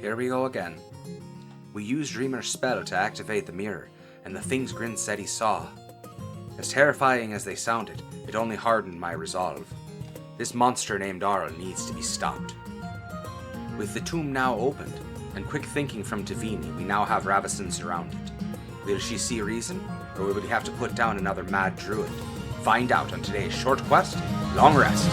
Here we go again. We used Dreamer's spell to activate the mirror, and the things Grin said he saw. As terrifying as they sounded, it only hardened my resolve. This monster named Arl needs to be stopped. With the tomb now opened, and quick thinking from Tavini, we now have Ravisin surrounded. Will she see reason, or will we have to put down another mad druid? Find out on today's short quest, Long Rest.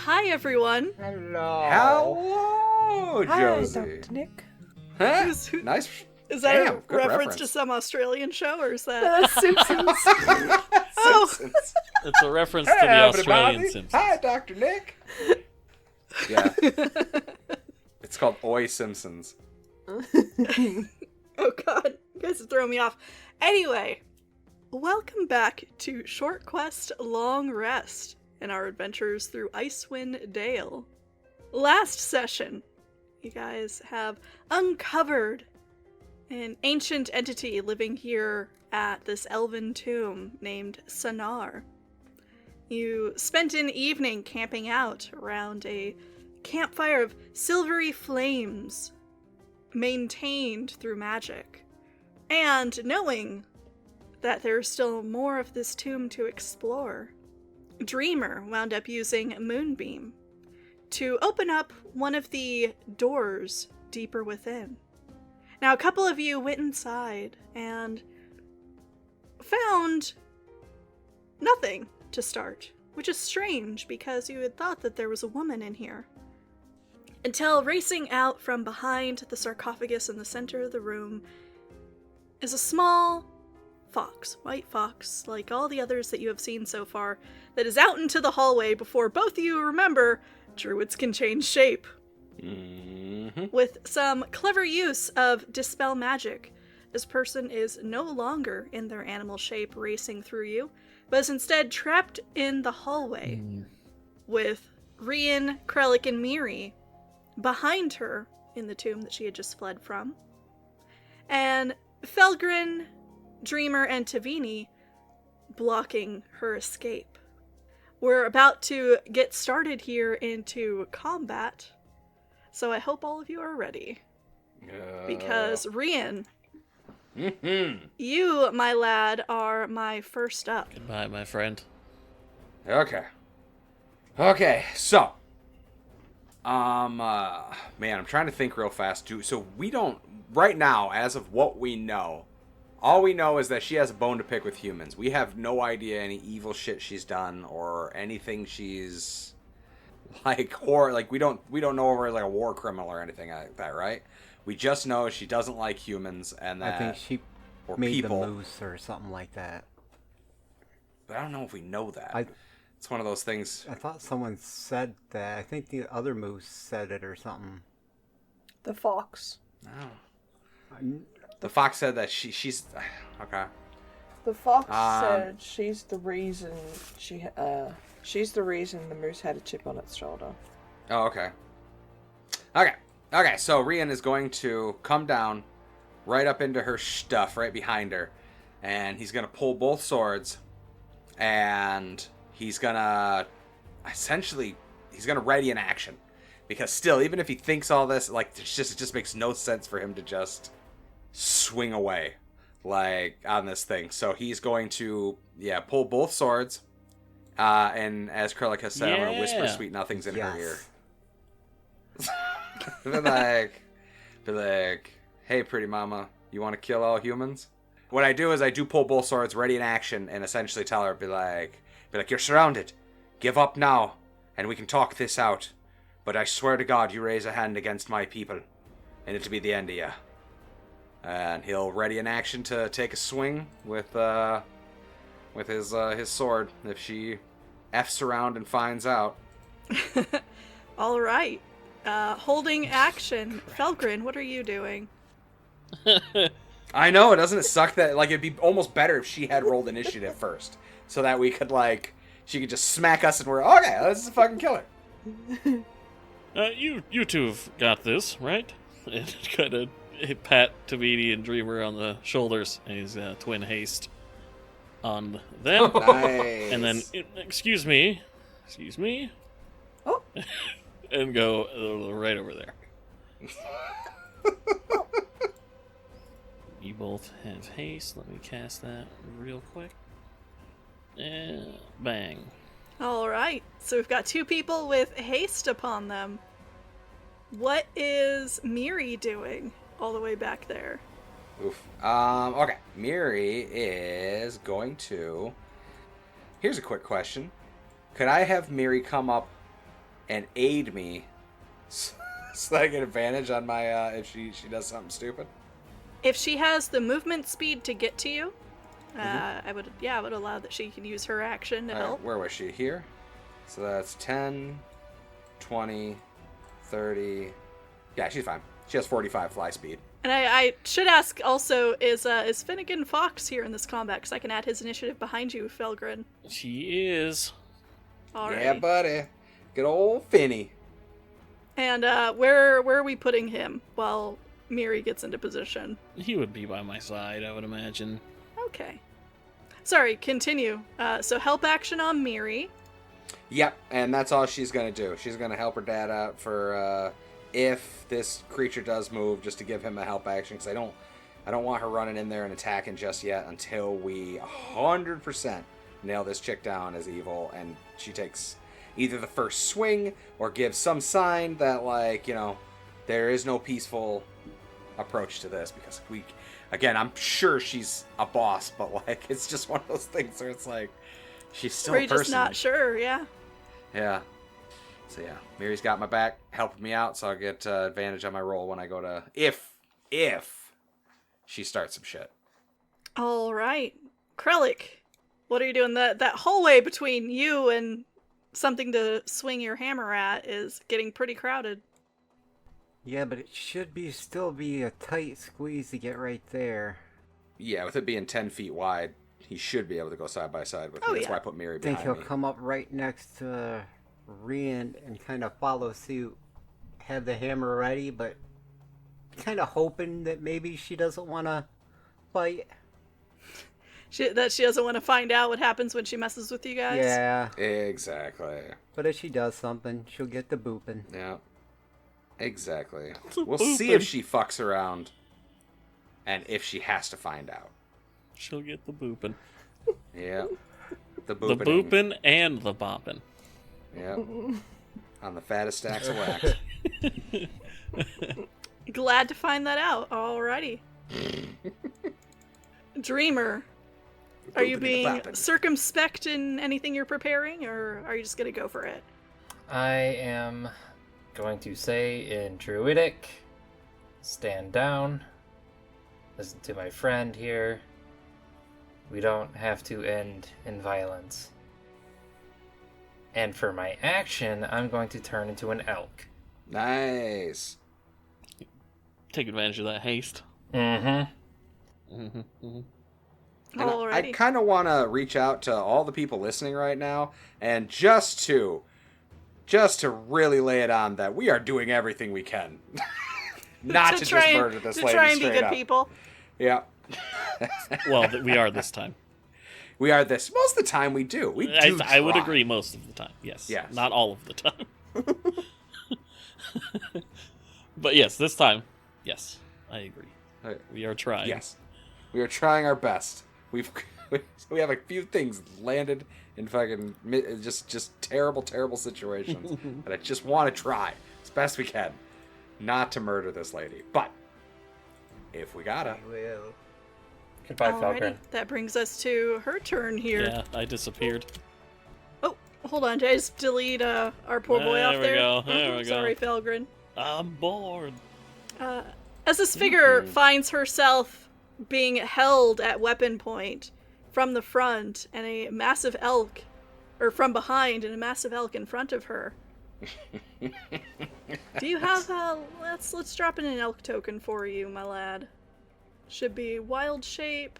Hi, everyone. Hello, Josie. Hi, Dr. Nick. Huh? Who- Nice. Is that Damn, a good reference to some Australian show, or is that... Simpsons. Oh. Simpsons. It's a reference to the Australian Simpsons. Hi, Dr. Nick. Yeah. It's called Oi Simpsons. Oh, God. You guys are throwing me off. Anyway, welcome back to Short Quest Long Rest in our adventures through Icewind Dale. Last session, you guys have uncovered an ancient entity living here at this elven tomb named Sanar. You spent an evening camping out around a campfire of silvery flames maintained through magic, and knowing that there's still more of this tomb to explore, Dreamer wound up using Moonbeam to open up one of the doors deeper within. Now, a couple of you went inside and found nothing to start, which is strange because you had thought that there was a woman in here. Until racing out from behind the sarcophagus in the center of the room is a small fox, white fox, like all the others that you have seen so far, that is out into the hallway before both of you remember druids can change shape. With some clever use of Dispel Magic, this person is no longer in their animal shape racing through you, but is instead trapped in the hallway with Rian, Krellick, and Miri behind her in the tomb that she had just fled from, and Felgrin, Dreamer, and Tavini blocking her escape. We're about to get started here into combat, so I hope all of you are ready. Because Rian, you, my lad, are my first up. Goodbye, my friend. Okay, so, man, I'm trying to think real fast, too. So we don't, right now, as of what we know, all we know is that she has a bone to pick with humans. We have no idea any evil shit she's done or anything she's like we don't know her as like a war criminal or anything like that, right? We just know she doesn't like humans and that I think she or made people. the moose or something like that. But I don't know if we know that. It's one of those things. I thought someone said that. I think the other moose said it or something. The fox. No. The fox said that she's okay. The fox said she's the reason she's the reason the moose had a chip on its shoulder. Oh, okay. Okay, so Rian is going to come down right up into her stuff right behind her, and he's going to pull both swords, and he's going to ready an action. Because still, even if he thinks all this, like, it just makes no sense for him to just swing away, like, on this thing. So he's going to, pull both swords, and as Krellick has said, I'm going to whisper sweet nothings in her ear. be like, hey, pretty mama, you want to kill all humans? What I do is I do pull both swords, ready in action, and essentially tell her, be like, you're surrounded. Give up now, and we can talk this out. But I swear to God, you raise a hand against my people, and it'll be the end of you. And he'll ready in action to take a swing with his sword if she F's around and finds out. All right. Holding action. Felgrin, what are you doing? I know, doesn't it suck that, like, it'd be almost better if she had rolled initiative first. So that we could, like, she could just smack us and we're, okay, let's just fucking kill her. You two have got this, right? And kind of pat Tabidi and Dreamer on the shoulders, and he's twin haste on them. Nice. And then, excuse me, Oh. and go right over there. You both have haste. Let me cast that real quick. And bang. All right. So we've got 2 people with haste upon them. What is Miri doing all the way back there? Oof. Okay. Miri is going to... Here's a quick question. Could I have Miri come up and aid me so that I get advantage on my, if she does something stupid? If she has the movement speed to get to you, I would allow that she can use her action to help. Where was she? Here? So that's 10, 20, 30... Yeah, she's fine. She has 45 fly speed. And I should ask also, is Finnegan Fox here in this combat? Because I can add his initiative behind you, Felgrin. She is. All right. Yeah, buddy. Good old Finny. And where are we putting him while Miri gets into position? He would be by my side, I would imagine. Okay. Sorry, continue. So help action on Miri. Yep, and that's all she's going to do. She's going to help her dad out for if this creature does move, just to give him a help action, because I don't want her running in there and attacking just yet until we 100% nail this chick down as evil, and she takes either the first swing or gives some sign that, like, you know, there is no peaceful approach to this, because again, I'm sure she's a boss, but, like, it's just one of those things where it's like, she's still a person. We're just not sure, yeah. Yeah. So yeah, Miri's got my back, helping me out, so I'll get advantage on my roll when I go to... If she starts some shit. All right. Krellick, what are you doing? That hallway between you and something to swing your hammer at is getting pretty crowded. Yeah, but it should still be a tight squeeze to get right there. Yeah, with it being 10 feet wide, he should be able to go side by side with me. That's why I put Miri I think behind he'll me. come up right next to Rian and kind of follow suit, have the hammer ready, but kind of hoping that maybe she doesn't want to fight. She doesn't want to find out what happens when she messes with you guys? Yeah. Exactly. But if she does something, she'll get the booping. Yeah. Exactly. We'll see if she fucks around and if she has to find out. She'll get the booping. Yeah. The booping and the bopping. Yeah. On the fattest stacks of wax. Glad to find that out. Alrighty. Dreamer, are you being circumspect in anything you're preparing, or are you just going to go for it? I am going to say in Druidic, stand down, listen to my friend here. We don't have to end in violence. And for my action, I'm going to turn into an elk. Nice. Take advantage of that haste. Mm-hmm. And Alrighty. I kind of want to reach out to all the people listening right now, and just to really lay it on that we are doing everything we can, not to just murder this lady to try and be straight good up. people. Yeah. Well, we are this time. We are this. Most of the time we do. I would agree most of the time, yes. Yes. Not all of the time. But yes, this time, yes, I agree. We are trying. Yes. We are trying our best. We have a few things landed in fucking just terrible situations, but I just want to try as best we can not to murder this lady. But if we gotta, We will. Goodbye, Alrighty. Falcon. That brings us to her turn here. Yeah, I disappeared. Oh, hold on. Did I just delete our poor boy off there? There we go. There we go. Sorry, Felgrin. I'm bored. As this figure finds herself being held at weapon point from the front, and a massive elk or from behind, and a massive elk in front of her. Do you have let's drop in an elk token for you, my lad. Should be wild shape,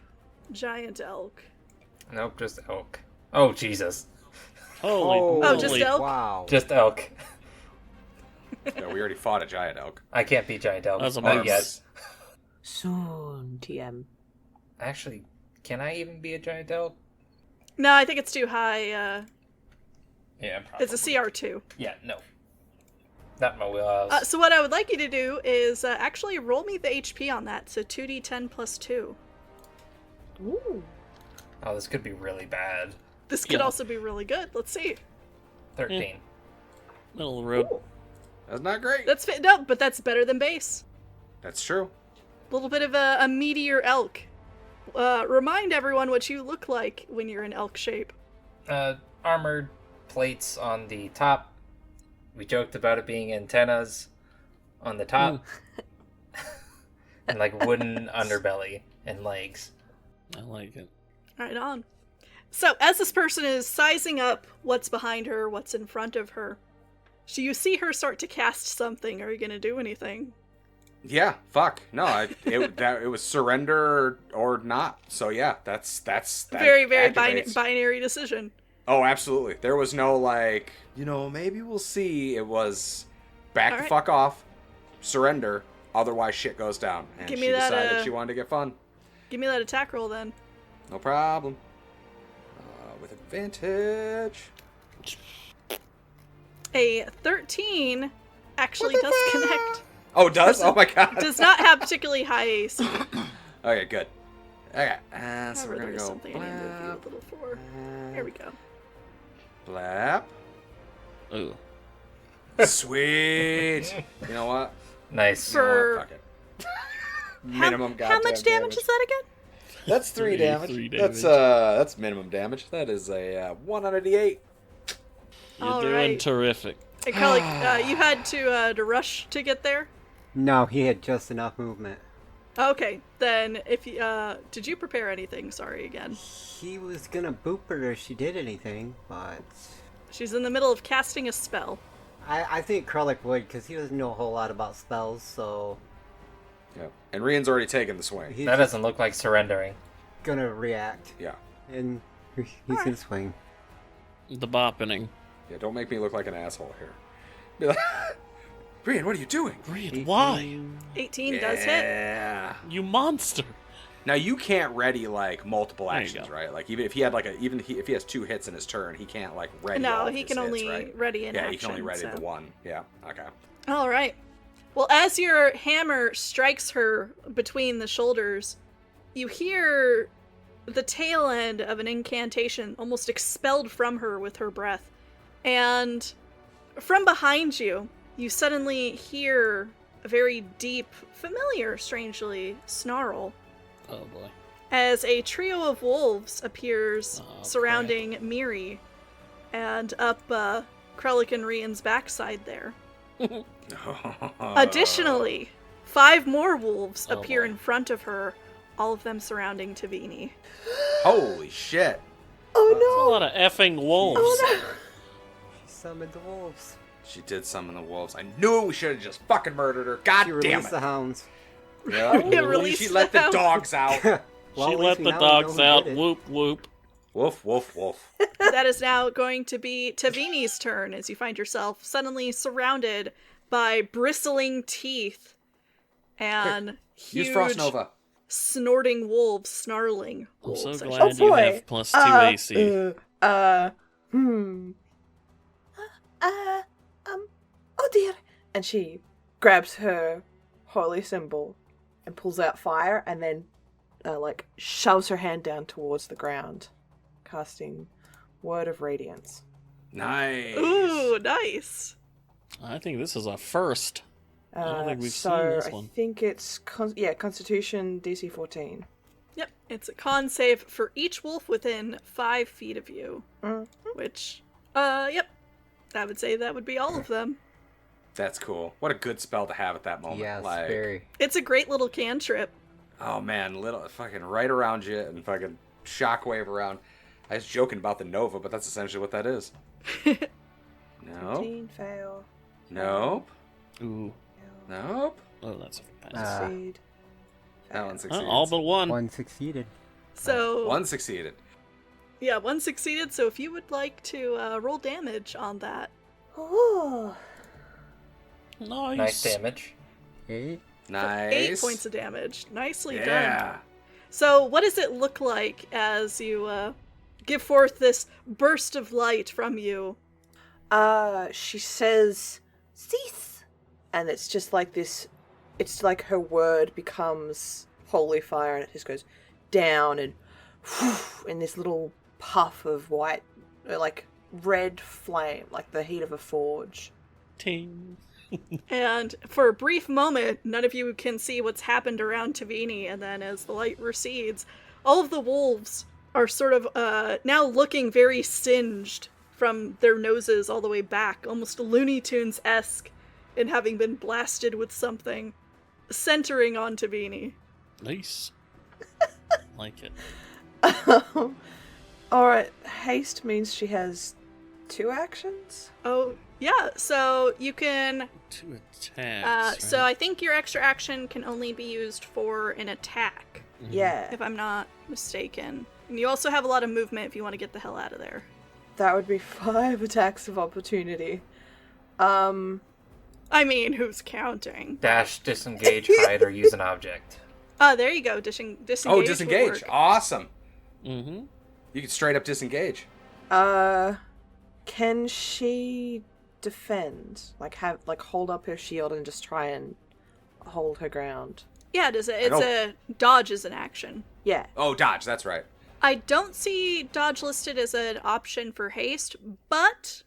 giant elk. Nope, just elk. Oh, Jesus. Holy Oh, just moly. elk? Wow. Just elk. No, we already fought a giant elk. I can't be giant elk. That's a Not mess. yet. Soon, TM. Actually, can I even be a giant elk? No, I think it's too high. Yeah, probably. It's a CR2. Yeah, no. Not my wheelhouse. So what I would like you to do is actually roll me the HP on that. So 2d10 plus 2. Ooh. Oh, this could be really bad. This could Yeah. also be really good. Let's see. 13. Middle of the road. That's not great. No, but that's better than base. That's true. A little bit of a meteor elk. Remind everyone what you look like when you're in elk shape. Armored plates on the top. We joked about it being antennas on the top. And like wooden underbelly and legs. I like it. Right on. So, as this person is sizing up what's behind her, what's in front of her, so you see her start to cast something. Are you going to do anything? Yeah, fuck. No, it was surrender or not. So yeah, that Very, very activates. binary decision. Oh, absolutely. There was no like, maybe we'll see. It was back the Alright. fuck off, surrender, otherwise shit goes down. And Give she me that, decided she wanted to get fun. Give me that attack roll then. No problem. With advantage. A 13 actually does connect. Oh, it does? Oh my god. Does not have particularly high AC. Okay, good. Okay, so However, we're gonna there's go something I need to move you a little for. There we go. blap. Ooh. Sweet. You know what? Nice. You know what? For Fuck it. Minimum how much goddamn damage is that again? That's 3 damage. Three That's minimum damage. That is a 1 out of the 8. You're All doing right. terrific. Hey, Carly, you had to rush to get there? No, he had just enough movement. Okay, then if you, did you prepare anything? Sorry again. He was gonna boop her if she did anything, but She's in the middle of casting a spell. I think Krellick would, because he doesn't know a whole lot about spells, so Yeah. And Rian's already taken the swing. he's That just doesn't look like surrendering. gonna react, Yeah. and he's gonna swing. The boppening. Yeah, don't make me look like an asshole here. Be like, Rian, what are you doing? Reed, why? 18 does hit. Yeah. You monster. Now you can't ready like multiple There you actions, go. right? Like even if he had like if he has 2 hits in his turn, he can't like ready. all No, of he his can hits, only right? ready an Yeah, action. he can only ready so. the one. Yeah. Okay. All right. Well, as your hammer strikes her between the shoulders, you hear the tail end of an incantation almost expelled from her with her breath. And from behind you, you suddenly hear a very deep, familiar, strangely, snarl Oh boy. as a trio of wolves appears Oh, surrounding Miri and up Krellick and Rian's backside there. Additionally, 5 more wolves Oh, appear boy. in front of her, all of them surrounding Tavini. Holy shit! Oh A lot of effing wolves. He summoned the wolves. She did summon the wolves. I knew we should have just fucking murdered her. God She damn released it! the hounds. Yeah, Yeah, release she the let the hounds. dogs out. Well, She at let least the we now dogs know who out. did it. Whoop whoop. Woof, woof, woof. That is now going to be Tavini's turn as you find yourself suddenly surrounded by bristling teeth and Use huge Frost Nova. snorting wolves, snarling I'm so wolves. I should glad say. you boy. have plus 2 AC. Oh dear. And she grabs her holy symbol and pulls out fire and then, shoves her hand down towards the ground, casting Word of Radiance. Nice. Ooh, nice. I think this is a first. I don't think we've so seen this I one. think it's Constitution DC 14. Yep, it's a con save for each wolf within 5 feet of you. Mhm. Which, yep. I would say that would be all of them. That's cool. What a good spell to have at that moment. Yes, like, very. It's a great little cantrip. oh man, little fucking right around you and fucking shockwave around. I was joking about the Nova, but that's essentially what that is. Nope. 15, fail. Nope. Ooh. Nope. Oh, that's a pass. Succeed. That one succeeded. All but one. One succeeded. So One succeeded. yeah, one succeeded. So if you would like to roll damage on that, Oh. Nice. Nice damage. 8. Nice. 8 points of damage. Nicely done. Yeah. So what does it look like as you give forth this burst of light from you? She says, cease! And it's just like this, it's like her word becomes holy fire and it just goes down and in this little puff of white, like red flame, like the heat of a forge. Ting. And for a brief moment, none of you can see what's happened around Tavini, and then as the light recedes, all of the wolves are sort of now looking very singed from their noses all the way back, almost Looney Tunes-esque in having been blasted with something, centering on Tavini. Nice. Like it. Alright, haste means she has 2 actions? Oh, yeah, so you can... 2 attacks. So I think your extra action can only be used for an attack, Yeah, if I'm not mistaken. And you also have a lot of movement if you want to get the hell out of there. that would be 5 attacks of opportunity. I mean, who's counting? Dash, disengage, hide, or use an object. There you go. Disengage. Oh, would disengage. work. Awesome. Mm-hmm. You can straight up disengage. Can she defend? Like hold up her shield and just try and hold her ground? Yeah, it's don't- a dodge is an action. Yeah. Oh, dodge. That's right. I don't see dodge listed as an option for haste, but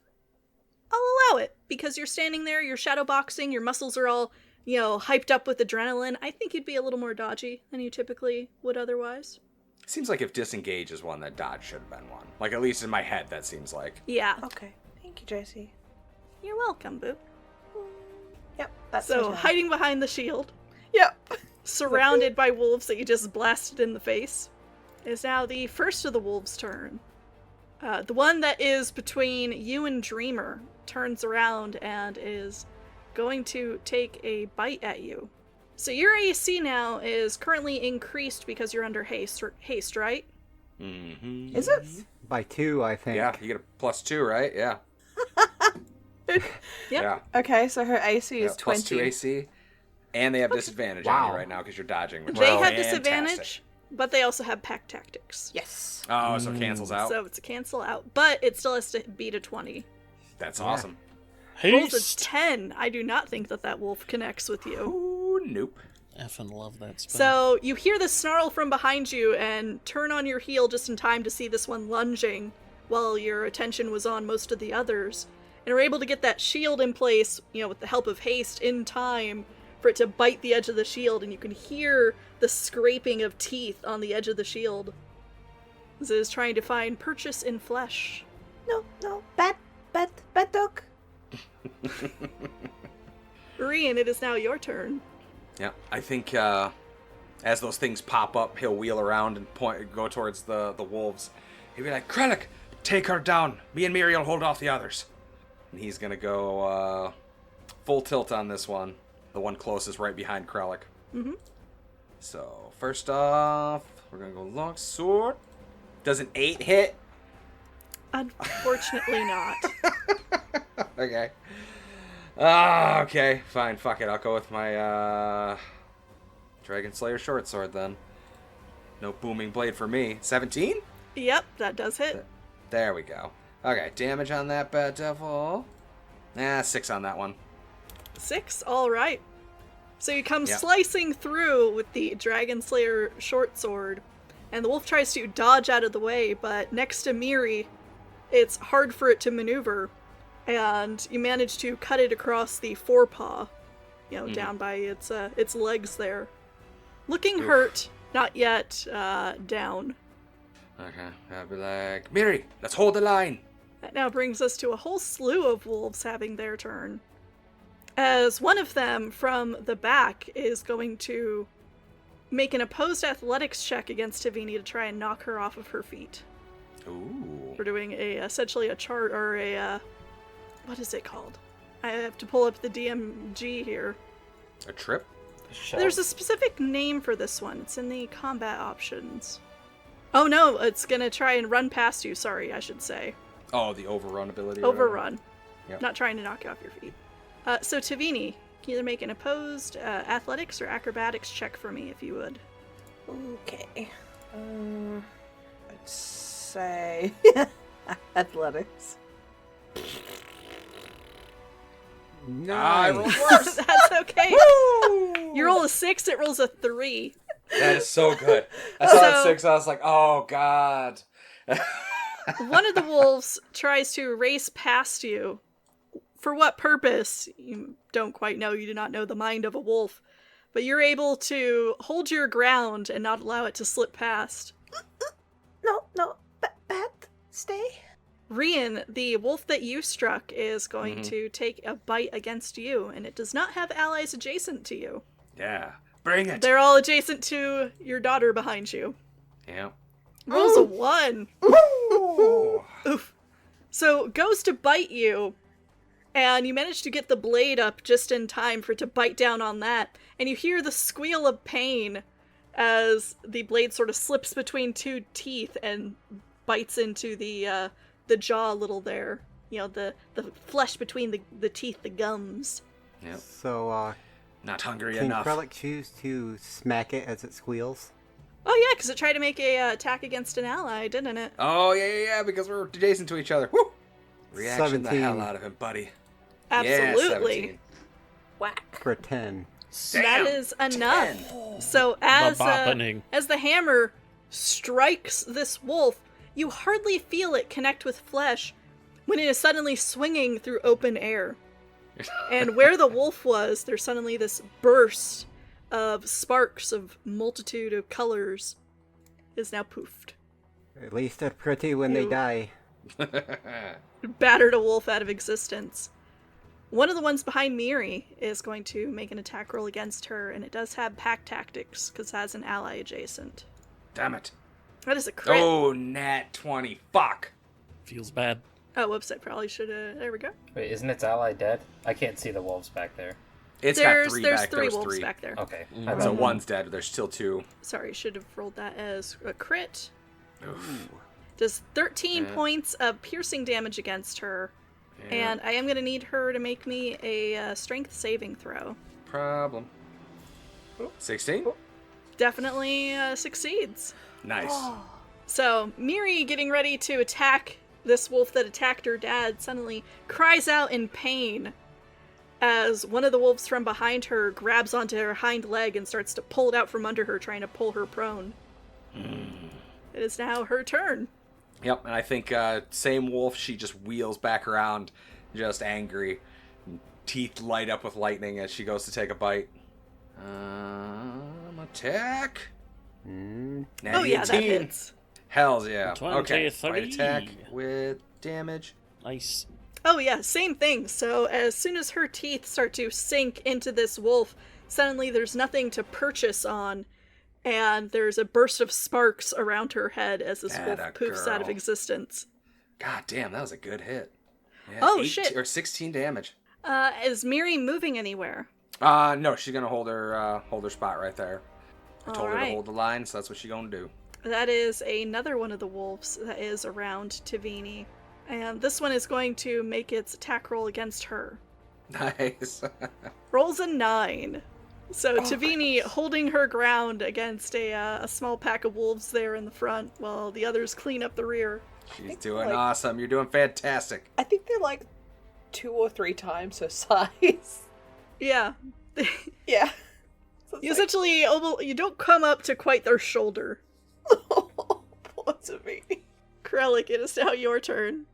I'll allow it because you're standing there, you're shadow boxing, your muscles are all, hyped up with adrenaline. I think you'd be a little more dodgy than you typically would otherwise. Seems like if disengage is one, that dodge should have been one. Like, at least in my head, that seems like. Yeah. Okay. Thank you, JC. You're welcome, Boo. Yep. That's So, my turn. hiding behind the shield, Yep. surrounded by wolves that you just blasted in the face, is now the first of the wolves' turn. The one that is between you and Dreamer turns around and is going to take a bite at you. So your AC now is currently increased because you're under haste, right? Mm-hmm. Is it? By 2, I think. Yeah, you get a +2, right? Yeah. Yep. Yeah. Okay, so her AC Yeah, is 20. +2 AC. And they have disadvantage on you Wow. right now because you're dodging. Which They is have fantastic. disadvantage, but they also have pack tactics. Yes. Oh, so it cancels out. So it's a cancel out, but it still has to beat a 20. That's awesome. Rolls a Haste. 10. I do not think that wolf connects with you. Ooh, nope. Effing love that spell. So you hear the snarl from behind you and turn on your heel just in time to see this one lunging while your attention was on most of the others. And are able to get that shield in place, with the help of haste in time for it to bite the edge of the shield, and you can hear the scraping of teeth on the edge of the shield as it is trying to find purchase in flesh. No, bad dog. Rian, it is now your turn. Yeah, I think as those things pop up, he'll wheel around and go towards the wolves. He'll be like, Krellick, take her down. Me and Miri will hold off the others. And he's going to go full tilt on this one. The one closest right behind Krellick. Mm-hmm. So, first off, we're going to go long sword. Does an 8 hit? Unfortunately not. Okay. Okay, fine, fuck it. I'll go with my Dragon Slayer short sword then. No booming blade for me. 17? Yep, that does hit. There we go. Okay, damage on that bad devil. 6 on that one. 6, alright. So you come Yep. slicing through with the Dragon Slayer short sword, and the wolf tries to dodge out of the way, but next to Miri, it's hard for it to maneuver, and you manage to cut it across the forepaw, down by its legs there. Looking Oof. hurt, not yet down. Okay, I'll be like, Miri, let's hold the line. That now brings us to a whole slew of wolves having their turn. As one of them from the back is going to make an opposed athletics check against Tavini to try and knock her off of her feet. Ooh. We're doing essentially a chart or what is it called? I have to pull up the DMG here. A trip? There's a specific name for this one. It's in the combat options. Oh no, it's gonna try and run past you. Sorry, I should say. Oh, the overrun ability. or whatever? Overrun. Yep. Not trying to knock you off your feet. So Tavini, can you either make an opposed athletics or acrobatics check for me, if you would? Okay. I'd say athletics. I Nice. rolled worse. That's okay. Woo! You roll a 6, it rolls a 3. That is so good. I saw that So- 6, I was like, oh, God. One of the wolves tries to race past you. For what purpose? You don't quite know. You do not know the mind of a wolf. But you're able to hold your ground and not allow it to slip past. No, Bat, stay. Rian, the wolf that you struck, is going Mhm. to take a bite against you, and it does not have allies adjacent to you. Yeah. Bring it. They're all adjacent to your daughter behind you. Yeah. Rolls a 1. Ooh. Oof. So goes to bite you, and you manage to get the blade up just in time for it to bite down on that, and you hear the squeal of pain as the blade sort of slips between two teeth and bites into the jaw a little there. You know, the flesh between the teeth, the gums. Yep. So, Not hungry can enough. Krellick choose to smack it as it squeals? Oh yeah, because it tried to make a attack against an ally, didn't it? Oh, yeah, because we're adjacent to each other. Woo! Reaction the 17. hell out of him, buddy. Absolutely. Yeah, 17. Whack. For 10. That Damn, is enough. 10. So as Ba-ba-ba-ning. the hammer strikes this wolf, you hardly feel it connect with flesh when it is suddenly swinging through open air. And where the wolf was, there's suddenly this burst of sparks of multitude of colors is now poofed. At least they're pretty when they Ew. die. Battered a wolf out of existence. One of the ones behind Miri is going to make an attack roll against her, and it does have pack tactics because it has an ally adjacent. Damn it. That is a crit. Oh, nat 20. Fuck. Feels bad. Oh, whoops, I probably should have. There we go. Wait, isn't its ally dead? I can't see the wolves back there. It's there's got 3 there's back. 3 There was wolves 3. back there. Okay. So one's dead. There's still 2. Sorry, should have rolled that as a crit. Oof. Does 13 Yeah. points of piercing damage against her, Yeah. and I am going to need her to make me a strength saving throw. Problem. 16? Definitely succeeds. Nice. So, Miri, getting ready to attack this wolf that attacked her dad, suddenly cries out in pain as one of the wolves from behind her grabs onto her hind leg and starts to pull it out from under her, trying to pull her prone. It is now her turn. Yep, and I think same wolf, she just wheels back around, just angry. Teeth light up with lightning as she goes to take a bite. Attack. Natty Oh yeah, that 18. hits. Hells yeah. 20, Okay, 30. bite attack with damage. Nice. Oh yeah, same thing. So as soon as her teeth start to sink into this wolf, suddenly there's nothing to purchase on, and there's a burst of sparks around her head as this wolf Atta poofs out of girl. existence. God damn, that was a good hit. Yeah, Oh, shit. Or 16 damage. Is Miri moving anywhere? No, she's gonna hold her spot right there. I told her to Alright. hold the line, so that's what she's gonna do. That is another one of the wolves that is around Tavini. And this one is going to make its attack roll against her. Nice. Rolls a 9. So Tavini holding her ground against a small pack of wolves there in the front while the others clean up the rear. She's doing like- awesome. You're doing fantastic. I think they're like 2 or 3 times her size. Yeah. Yeah. So You it's essentially, you don't come up to quite their shoulder. like, poor Tavini. Krellick, it is now your turn.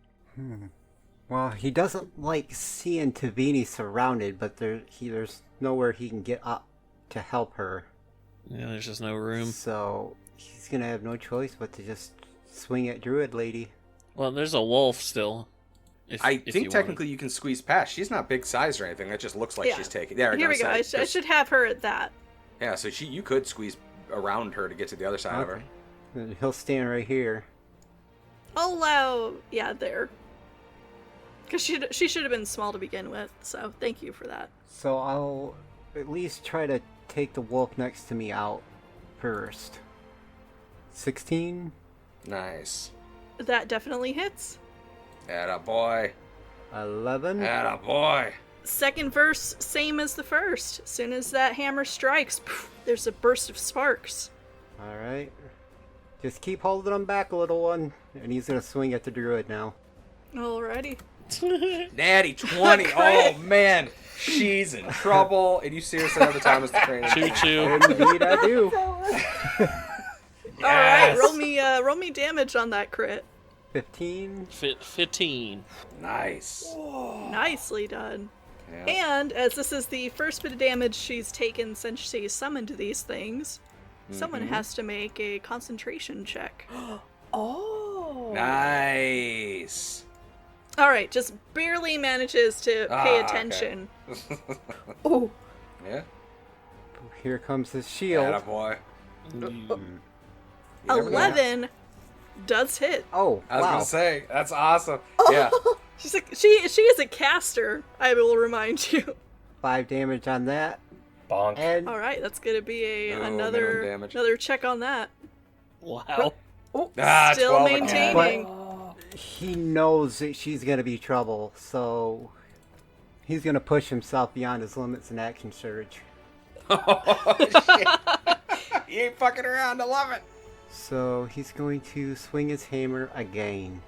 Well, he doesn't like seeing Tavini surrounded, but there's nowhere he can get up to help her. Yeah, there's just no room. So he's gonna have no choice but to just swing at Druid Lady. Well, there's a wolf still. If I you think wanted. technically you can squeeze past. She's not big size or anything. That just looks like Yeah. she's taking. There Here we go. I should have her at that. Yeah, so you could squeeze around her to get to the other side of her. And he'll stand right here. I'll allow, there. Because she should have been small to begin with, so thank you for that. So I'll at least try to take the wolf next to me out first. 16? Nice. That definitely hits. Atta boy. 11? Atta boy. Second verse, same as the first. As soon as that hammer strikes, poof, there's a burst of sparks. Alright. Just keep holding him back, little one. And he's gonna swing at the druid now. Alrighty. Natty 20. Oh, man. She's in trouble. And you seriously have the time as the trainer. Choo choo. Indeed I do. Alright, roll me damage on that crit. 15? 15. Nice. Nicely done. Yeah. And as this is the first bit of damage she's taken since she summoned these things, someone has to make a concentration check. Oh. Nice. Alright, just barely manages to pay attention. Oh. Yeah. Here comes his shield. Atta boy. Mm. 11 does hit. Oh, I was wow. gonna say, that's awesome. Yeah. She's like, she is a caster, I will remind you. 5 damage on that. Bonk. And Alright, that's gonna be minimum another damage. check on that. Wow. Ah, Still 12 again. maintaining. he knows that she's gonna be trouble, so he's gonna push himself beyond his limits in action surge. Oh, shit. You ain't fucking around. I love it. So he's going to swing his hammer again.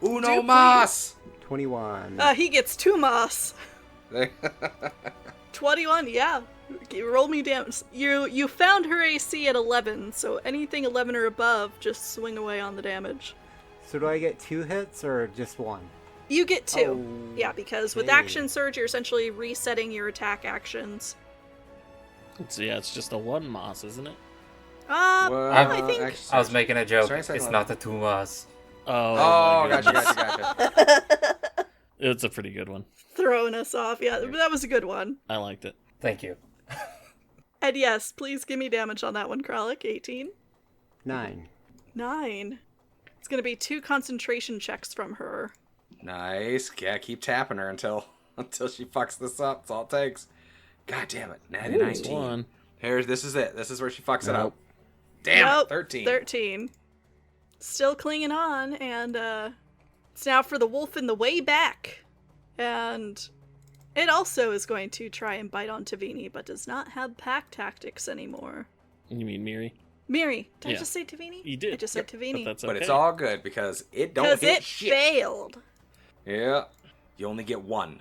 Uno Do mas. 21. He gets 2 moss. 21, yeah. Roll me damage. You found her AC at 11, so anything 11 or above, just swing away on the damage. So do I get 2 hits or just 1? You get 2. Oh, Yeah, because with okay. action surge, you're essentially resetting your attack actions. It's just a 1 moss, isn't it? Well, I think actually, I was making a joke. Sorry, It's second not the Tumas. Oh, my goodness. gotcha. It's a pretty good one. throwing us off. Yeah, that was a good one. I liked it. Thank you. And yes, please give me damage on that one, Kralik. 18. 9. 9. It's gonna be 2 concentration checks from her. Nice. Yeah, keep tapping her until she fucks this up. That's all it takes. God damn it. Natty 19. 1. This is it. This is where she fucks it Nope. up. Damn Nope, it. 13. 13. Still clinging on, and it's now for the wolf in the way back. And it also is going to try and bite on Tavini, but does not have pack tactics anymore. You mean Miri? Miri. Did I Yeah. just say Tavini? You did. I just said Tavini. But that's But okay. it's all good because it don't Because hit it shit. failed. Yeah. You only get one.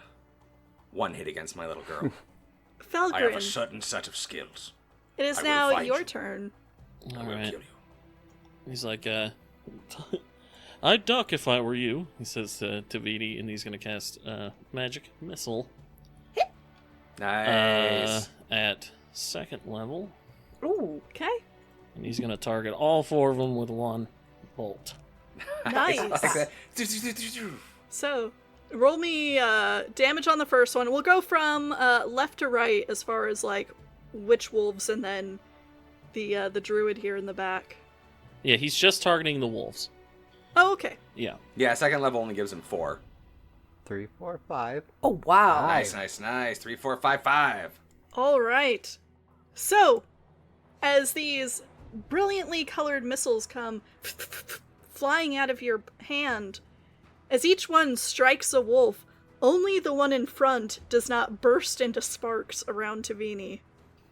One hit against my little girl. I have a Felgrin, certain set of skills. it is I will now fight your you. turn. I All will right. kill you. He's like, I'd duck if I were you, he says to Vidi, and he's going to cast Magic Missile Nice. at 2nd level, Ooh. Okay. and he's going to target all 4 of them with 1 bolt. Nice. Like that. So, roll me damage on the first one. We'll go from left to right as far as like witch wolves and then the druid here in the back. Yeah, he's just targeting the wolves. Oh, okay. Yeah. Yeah, 2nd level only gives him 4. 3, 4, 5. Oh, wow. Nice. 3, 4, 5, 5. All right. So, as these brilliantly colored missiles come flying out of your hand, as each one strikes a wolf, only the one in front does not burst into sparks around Tavini.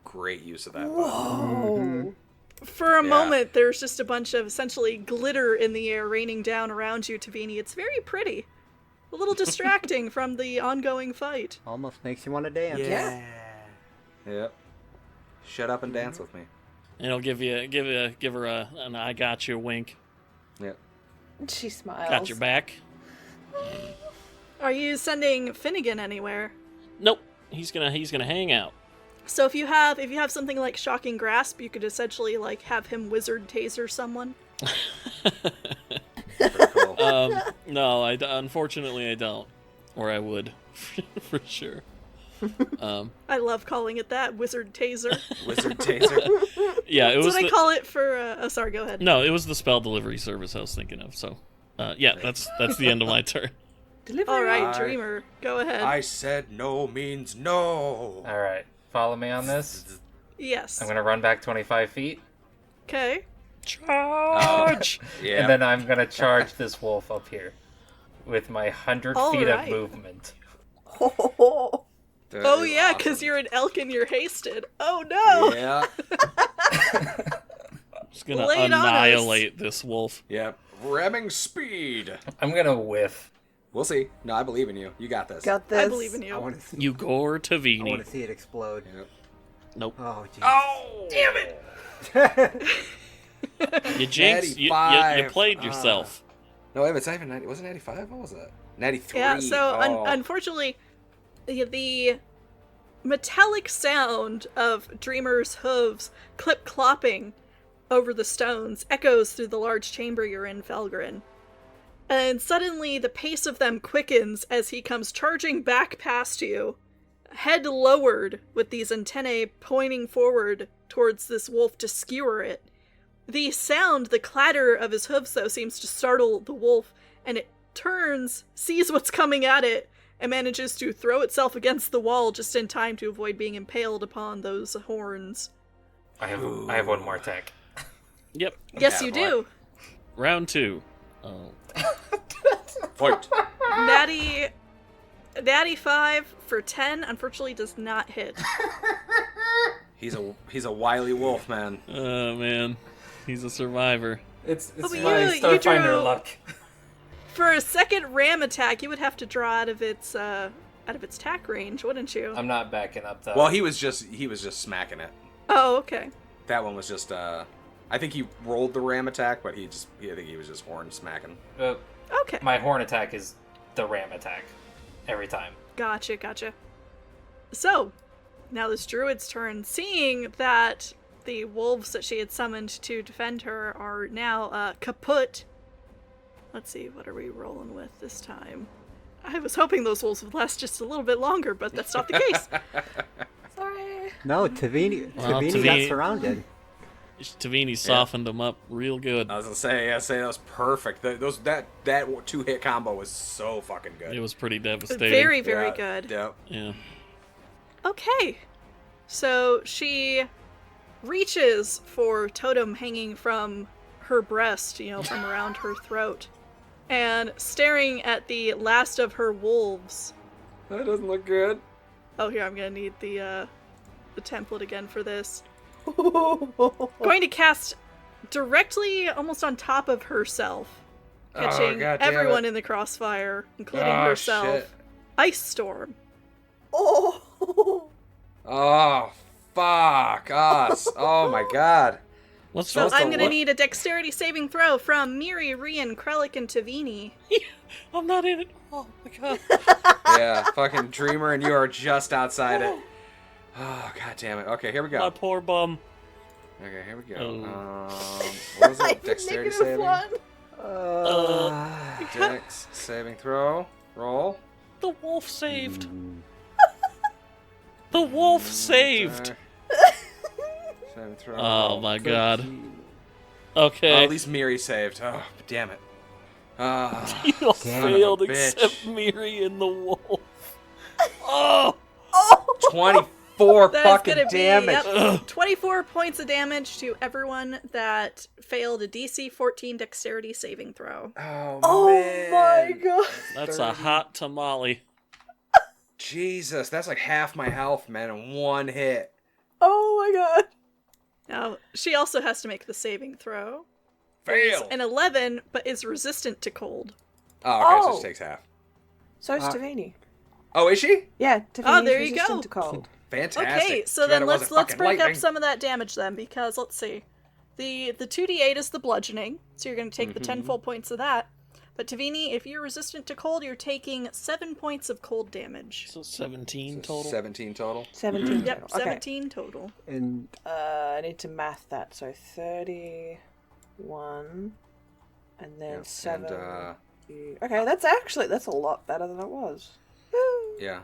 Great use of that. Oh. For a Yeah. moment, there's just a bunch of essentially glitter in the air raining down around you, Tavini. It's very pretty. A little distracting from the ongoing fight. Almost makes you want to dance. Yeah. Yep. Shut up and dance with me. And he'll give her an I got you wink. Yep. She smiles. Got your back. Are you sending Finnegan anywhere? Nope. He's gonna hang out. So if you have something like Shocking Grasp, you could essentially like have him wizard taser someone. Pretty cool. No, unfortunately I don't. Or I would, for sure. I love calling it that, wizard taser. Wizard taser. Yeah, it That's was what I call it for. Oh, sorry. Go ahead. No, it was the spell delivery service I was thinking of. So Yeah, that's the end of my turn. Delivery. All right, I- Dreamer, go ahead. I said no means no. All right, follow me on this. Yes. I'm gonna run back 25 feet, Okay. Charge! Yeah. and then I'm gonna charge this wolf up here with my 100 All feet right. of movement. Oh, That Oh is yeah, because awesome. you're an elk and you're hasted. Oh no. Yeah. Just gonna Lay it on us. annihilate this wolf. Yep. Ramming speed. I'm gonna whiff. We'll see. No, I believe in you. You got this. got this. I believe in I you. want to see. You gore I want Tavini. to see it explode. Yep. Nope. Oh, jeez. Oh, damn it! You jinxed. You 95. played yourself. No, wait, it's not even 90. Was it 95? What was that? 93. Yeah, so Oh. unfortunately, the metallic sound of Dreamer's hooves clip-clopping over the stones echoes through the large chamber you're in, Felgrin. And suddenly the pace of them quickens as he comes charging back past you, head lowered with these antennae pointing forward towards this wolf to skewer it. The sound, the clatter of his hooves, though, seems to startle the wolf, and it turns, sees what's coming at it, and manages to throw itself against the wall just in time to avoid being impaled upon those horns. I have one more attack. Yep. Yes, Yeah, you boy. do. Round 2. Oh. Fight. Natty 5 for 10, unfortunately does not hit. He's a wily wolf, man. Oh, man. He's a survivor. It's Oh, but my you Starfinder drew- luck. For a second ram attack, you would have to draw out of its attack range, wouldn't you? I'm not backing up though. Well, he was just smacking it. Oh, okay. That one was just I think he rolled the ram attack, but I think he was just horn smacking. Okay. My horn attack is the ram attack every time. Gotcha. So, now this druid's turn, seeing that the wolves that she had summoned to defend her are now kaput. Let's see, what are we rolling with this time? I was hoping those wolves would last just a little bit longer, but that's not the case. Sorry. No, Tavini got Tavini- surrounded. Tavini softened him up real good. I was gonna say, that was perfect. That 2-hit combo was so fucking good. It was pretty devastating. Very, very Yeah, good. Yep. Yeah. Okay. So she reaches for Totem hanging from her breast, from around her throat, and staring at the last of her wolves. That doesn't look good. Oh, here, I'm gonna need the template again for this. Going to cast directly almost on top of herself, catching God damn everyone it. in the crossfire, including Oh, herself. shit. Ice Storm. Oh. Oh, fuck us. Oh my god. What's So Supposed to I'm gonna look- need a dexterity saving throw from Miri, Rian, Krellick, and Tavini. I'm not in it. Oh my god. Yeah, fucking Dreamer and you are just outside it. Oh, god damn it. Okay, here we My go. poor bum. Okay, here we go. Oh. What was it? Dexterity saving? -1. Dex saving throw. Roll. The wolf saved. The wolf saved. Saving throw. Oh my god. 13. Oh, Okay. at least Miri saved. Oh, damn it. Ah. You all Damn failed it, bitch. except Miri and the wolf. Oh! 24 That is fucking gonna be damage. Ugh. 24 points of damage to everyone that failed a DC 14 dexterity saving throw. Oh, man. my god. That's a hot tamale. Jesus, that's like half my health, man, in one hit. Oh my god. Now, she also has to make the saving throw. It's Fail. an 11, but is resistant to cold. Oh, okay, so Oh. she takes half. So is Tavini. Oh, is she? Yeah, Tavini's there you resistant go. to cold. Fantastic. Okay, so Too bad then it let's wasn't fucking break up lightning. some of that damage then, because let's see. The 2d8 is the bludgeoning, so you're going to take the 10 full points of that. But Tavini, if you're resistant to cold, you're taking 7 points of cold damage. So 17 So total. 17 total. 17 Yep, total. Okay. 17 total. And I need to math that. So 31, and then Yeah, 7. and, Okay, that's a lot better than it was. yeah.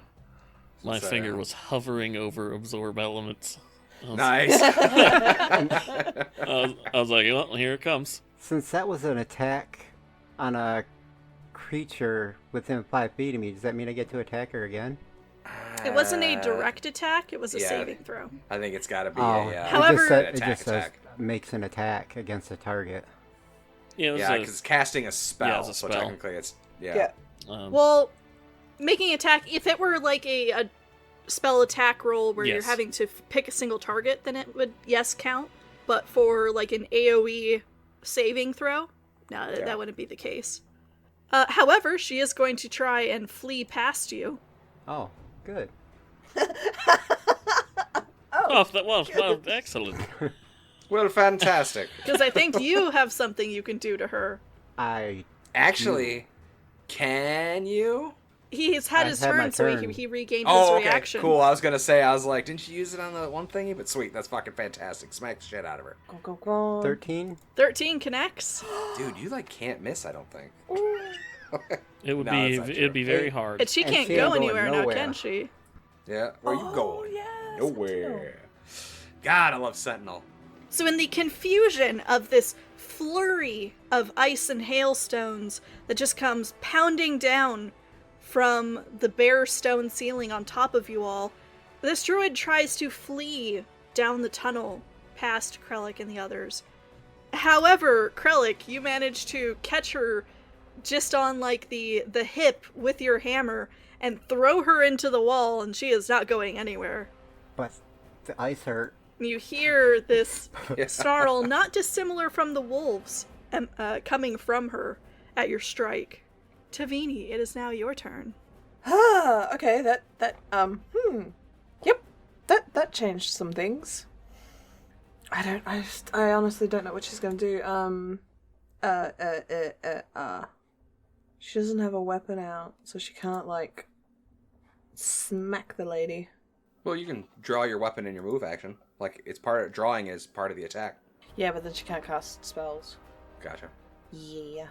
My So, finger was hovering over absorb elements. Nice. I was like, well, here it comes. since that was an attack, on a creature within 5 feet of me, does that mean I get to attack her again? It wasn't a direct attack, it was a yeah. saving throw. I think it's got to be Oh, a. However- it attack, just says attack. makes an attack against a target. Yeah, Yeah, because it's casting a spell, Yeah, it's a so spell. technically it's Yeah. Well, making attack, if it were like a spell attack roll where you're Yes. having to pick a single target, then it would, yes, count. But for like an AoE saving throw, no, Yeah. that wouldn't be the case. However, she is going to try and flee past you. Oh, good. Well, excellent. Well, fantastic. Because I think you have something you can do to her. Actually, can you? He's had I've his had my turn, so turn. he regained Oh, his okay, reaction. cool. I was gonna say, I was like, didn't she use it on the one thingy? But sweet, that's fucking fantastic. Smack the shit out of her, Go, go, go. 13? 13 connects. dude. You like can't miss. I don't think. It would No, be that's not it'd be true. very hard. And she And can't she go ain't going anywhere now, nowhere. can she? Yeah, where you Oh, going? yes, Nowhere. God, I love Sentinel. So in the confusion of this flurry of ice and hailstones that just comes pounding down from the bare stone ceiling on top of you all, this druid tries to flee down the tunnel past Krellick and the others. However, Krellick, you manage to catch her just on like the hip with your hammer and throw her into the wall, and she is not going anywhere. But the ice hurt. You hear this Yeah. snarl, not dissimilar from the wolves, coming from her at your strike. Tavini, it is now your turn. Okay, yep, that changed some things. I honestly don't know what she's gonna do. She doesn't have a weapon out, so she can't, like, smack the lady. Well, you can draw your weapon in your move action. Like it's part of drawing is part of the attack. Yeah, but then she can't cast spells. Gotcha. Yeah.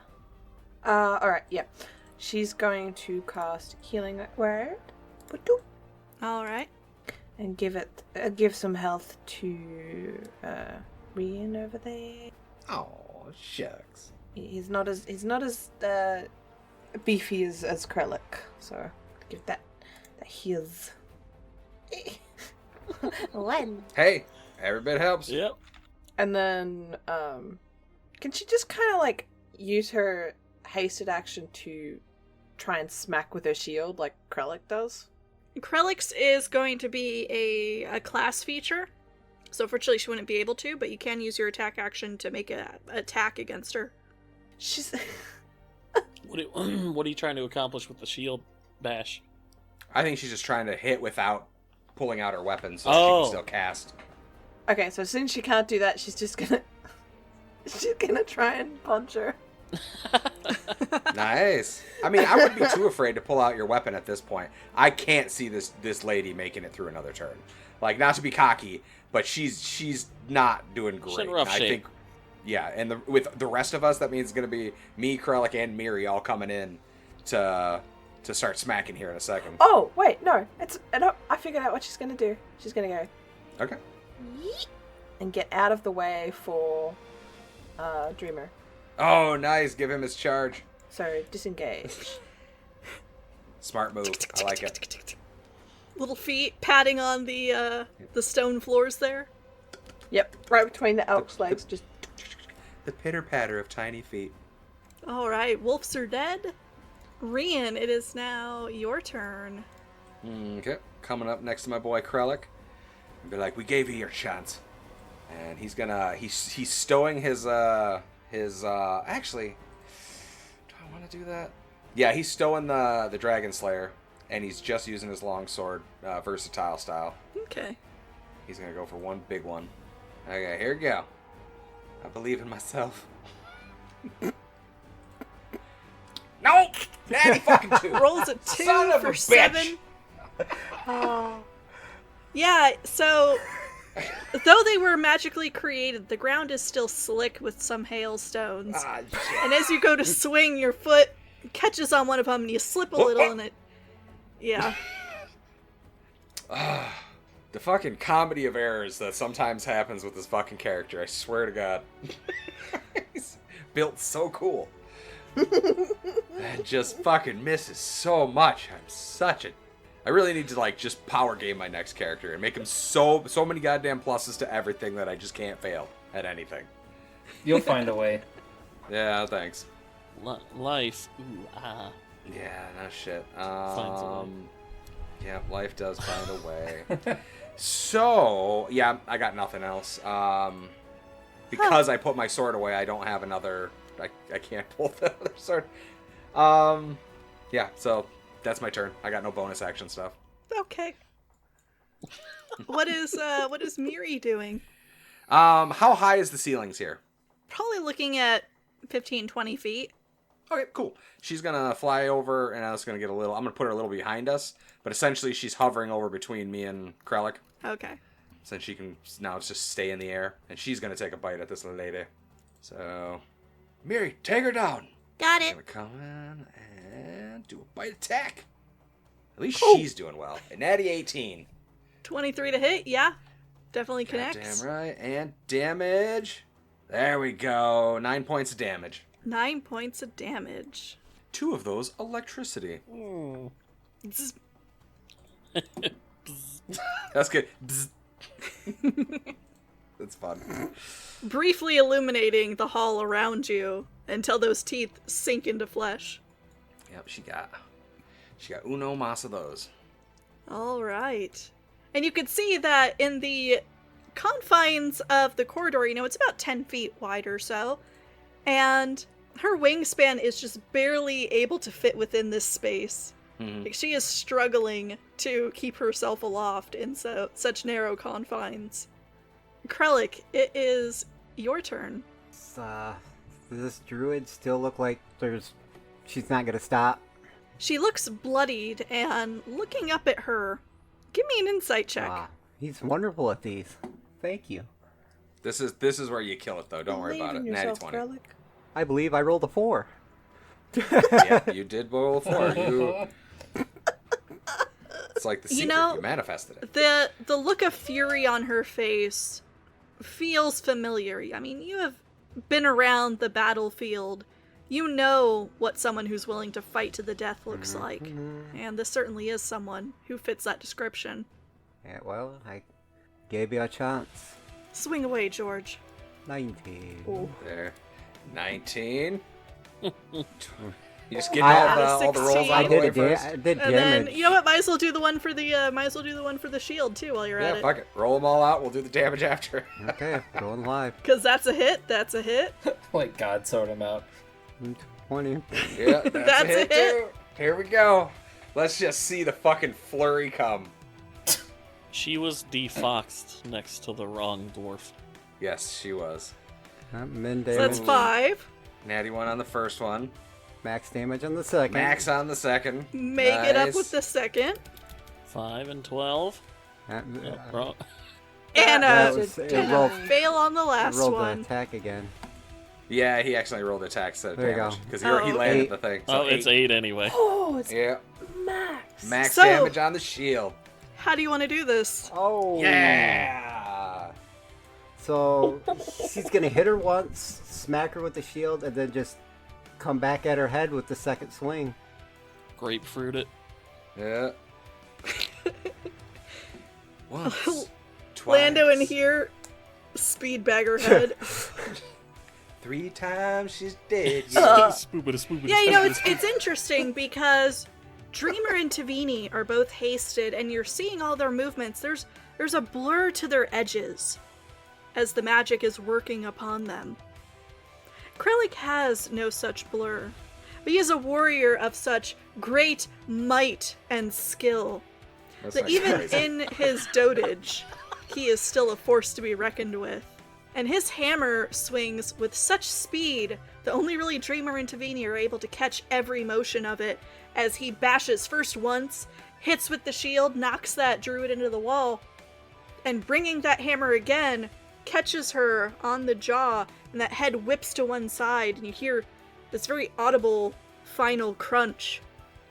Alright, yeah. She's going to cast Healing Word. Ba-doop. All right. And give some health to Rian over there. Oh shucks. He's not as beefy as Krellick, so give that his. When? Hey, every bit helps. Yep. And then can she just kind of like use her hasted action to try and smack with her shield like Krellick does? Krellick's is going to be a class feature, so fortunately she wouldn't be able to, but you can use your attack action to make an attack against her. She's What are you trying to accomplish with the shield bash? I think she's just trying to hit without pulling out her weapon, so she Oh. can still cast. okay. So since she can't do that, she's gonna try and punch her. Nice. I mean, I wouldn't be too afraid to pull out your weapon at this point. I can't see this lady making it through another turn. Like, not to be cocky, but she's not doing great. She's in rough I shape. think, yeah, and with the rest of us, that means it's gonna be me, Krellick, and Miri all coming in to start smacking here in a second. Oh wait, no, I figured out what she's gonna do. She's gonna go Okay. yeet and get out of the way for Dreamer. Oh, nice. Give him his charge. So disengage. Smart move. I like it. Little feet patting on the stone floors there. Yep, right between the elk's legs. Just The pitter patter of tiny feet. All right, wolves are dead. Rian, it is now your turn. Okay. Coming up next to my boy Krellick. And be like, we gave you your chance. And he's stowing his actually, do I want to do that? Yeah, he's stowing the Dragon Slayer, and he's just using his longsword, versatile style. Okay. He's gonna go for one big one. Okay, here we go. I believe in myself. No! Natty fucking 2! Rolls a 2 Son of a for bitch! 7. Yeah, so though they were magically created, the ground is still slick with some hailstones. Ah, shit. And as you go to swing, your foot catches on one of them and you slip a little and it... Yeah. The fucking comedy of errors that sometimes happens with this fucking character, I swear to God. He's built so cool. That just fucking misses so much. I really need to like just power game my next character and make him so many goddamn pluses to everything that I just can't fail at anything. You'll find a way. Yeah, thanks. Life. Ooh, ah. Yeah, no shit. Finds a way. Yeah, life does find a way. So, yeah, I got nothing else. Because I put my sword away, I don't have another... I can't pull the other sword. Yeah, so that's my turn. I got no bonus action stuff. Okay. What is Miri doing? How high is the ceilings here? Probably looking at 15, 20 feet. Okay, cool. She's gonna fly over, and I was gonna get I'm gonna put her a little behind us, but essentially she's hovering over between me and Krellick. Okay. Since she can now just stay in the air, and she's gonna take a bite at this lady. So, Miri, take her down. Got I'm it. gonna come in and do a bite attack. At least she's doing well. A natty 18. 23 to hit, yeah. Definitely connects. Damn right. And damage. There we go. 9 points of damage. 9 points of damage. 2 of those electricity. Zzz. That's good. Bzz. That's fun. Briefly illuminating the hall around you until those teeth sink into flesh. Yep, she got uno mas of those. All right. And you can see that in the confines of the corridor, it's about 10 feet wide or so. And her wingspan is just barely able to fit within this space. Mm-hmm. Like, she is struggling to keep herself aloft in such narrow confines. Krellick, it is your turn. Does this druid still look like she's not gonna stop? She looks bloodied, and looking up at her, give me an insight check. Wow, he's wonderful at these. Thank you. This is where you kill it, though. Don't worry Believe about it. in Natty yourself, 20. Krellick. I believe I rolled a 4. Yeah, you did roll 4. It's like the secret. You manifested it. The look of fury on her face feels familiar. I mean, you have been around the battlefield. You know what someone who's willing to fight to the death looks like. And this certainly is someone who fits that description. Yeah, well, I gave you a chance. Swing away, George. 19. Ooh. There. 19. You just get got all the rolls 16. out I of the way did, first. I did And damage. then, you know what? Might as well do the one for the shield too while you're at Yeah, it. fuck it. Roll them all out. We'll do the damage after. Okay, going live. Because that's a hit. That's a hit. Like God sort him out. 20. Yeah, that's, That's a hit, a hit. too. Here we go. Let's just see the fucking flurry come. She was defoxed next to the wrong dwarf. Yes, she was. Min So damage. that's 5. Natty 1 on the first one. Max damage on the second. Max on the second. Make it up Nice. with the second. 5 and 12. Oh, wrong. And it rolled, fail on the it last rolled the one. attack again. Yeah, he actually rolled the attack instead of There you damage. go. Because Oh. he landed 8. the thing. So Oh, it's 8 anyway. Oh, it's Yeah. max. Max So- damage on the shield. How do you want to do this? Oh. Yeah. So she's gonna hit her once, smack her with the shield, and then just come back at her head with the second swing. Grapefruit it. Yeah. Once. Twice. Lando in here, speed bag her head. 3 times she's dead. Spoopity. Yeah, it's interesting because Dreamer and Tavini are both hasted, and you're seeing all their movements. There's a blur to their edges as the magic is working upon them. Krellick has no such blur, but he is a warrior of such great might and skill That's that not even crazy. in his dotage, he is still a force to be reckoned with. And his hammer swings with such speed that only really Dreamer and Tavini are able to catch every motion of it as he bashes first once, hits with the shield, knocks that druid into the wall, and bringing that hammer again, catches her on the jaw, and that head whips to one side, and you hear this very audible final crunch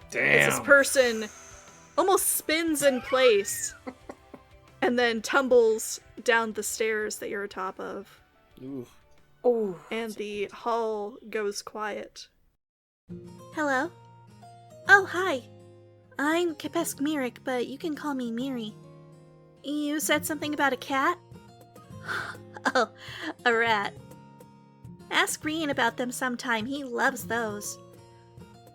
as this Damn. person almost spins in place and then tumbles down the stairs that you're atop of, Ooh. Oh, and the hall goes quiet. Hello? Oh, hi. I'm Kapesk Mirik, but you can call me Miri. You said something about a cat? Oh, a rat. Ask Rian about them sometime, he loves those.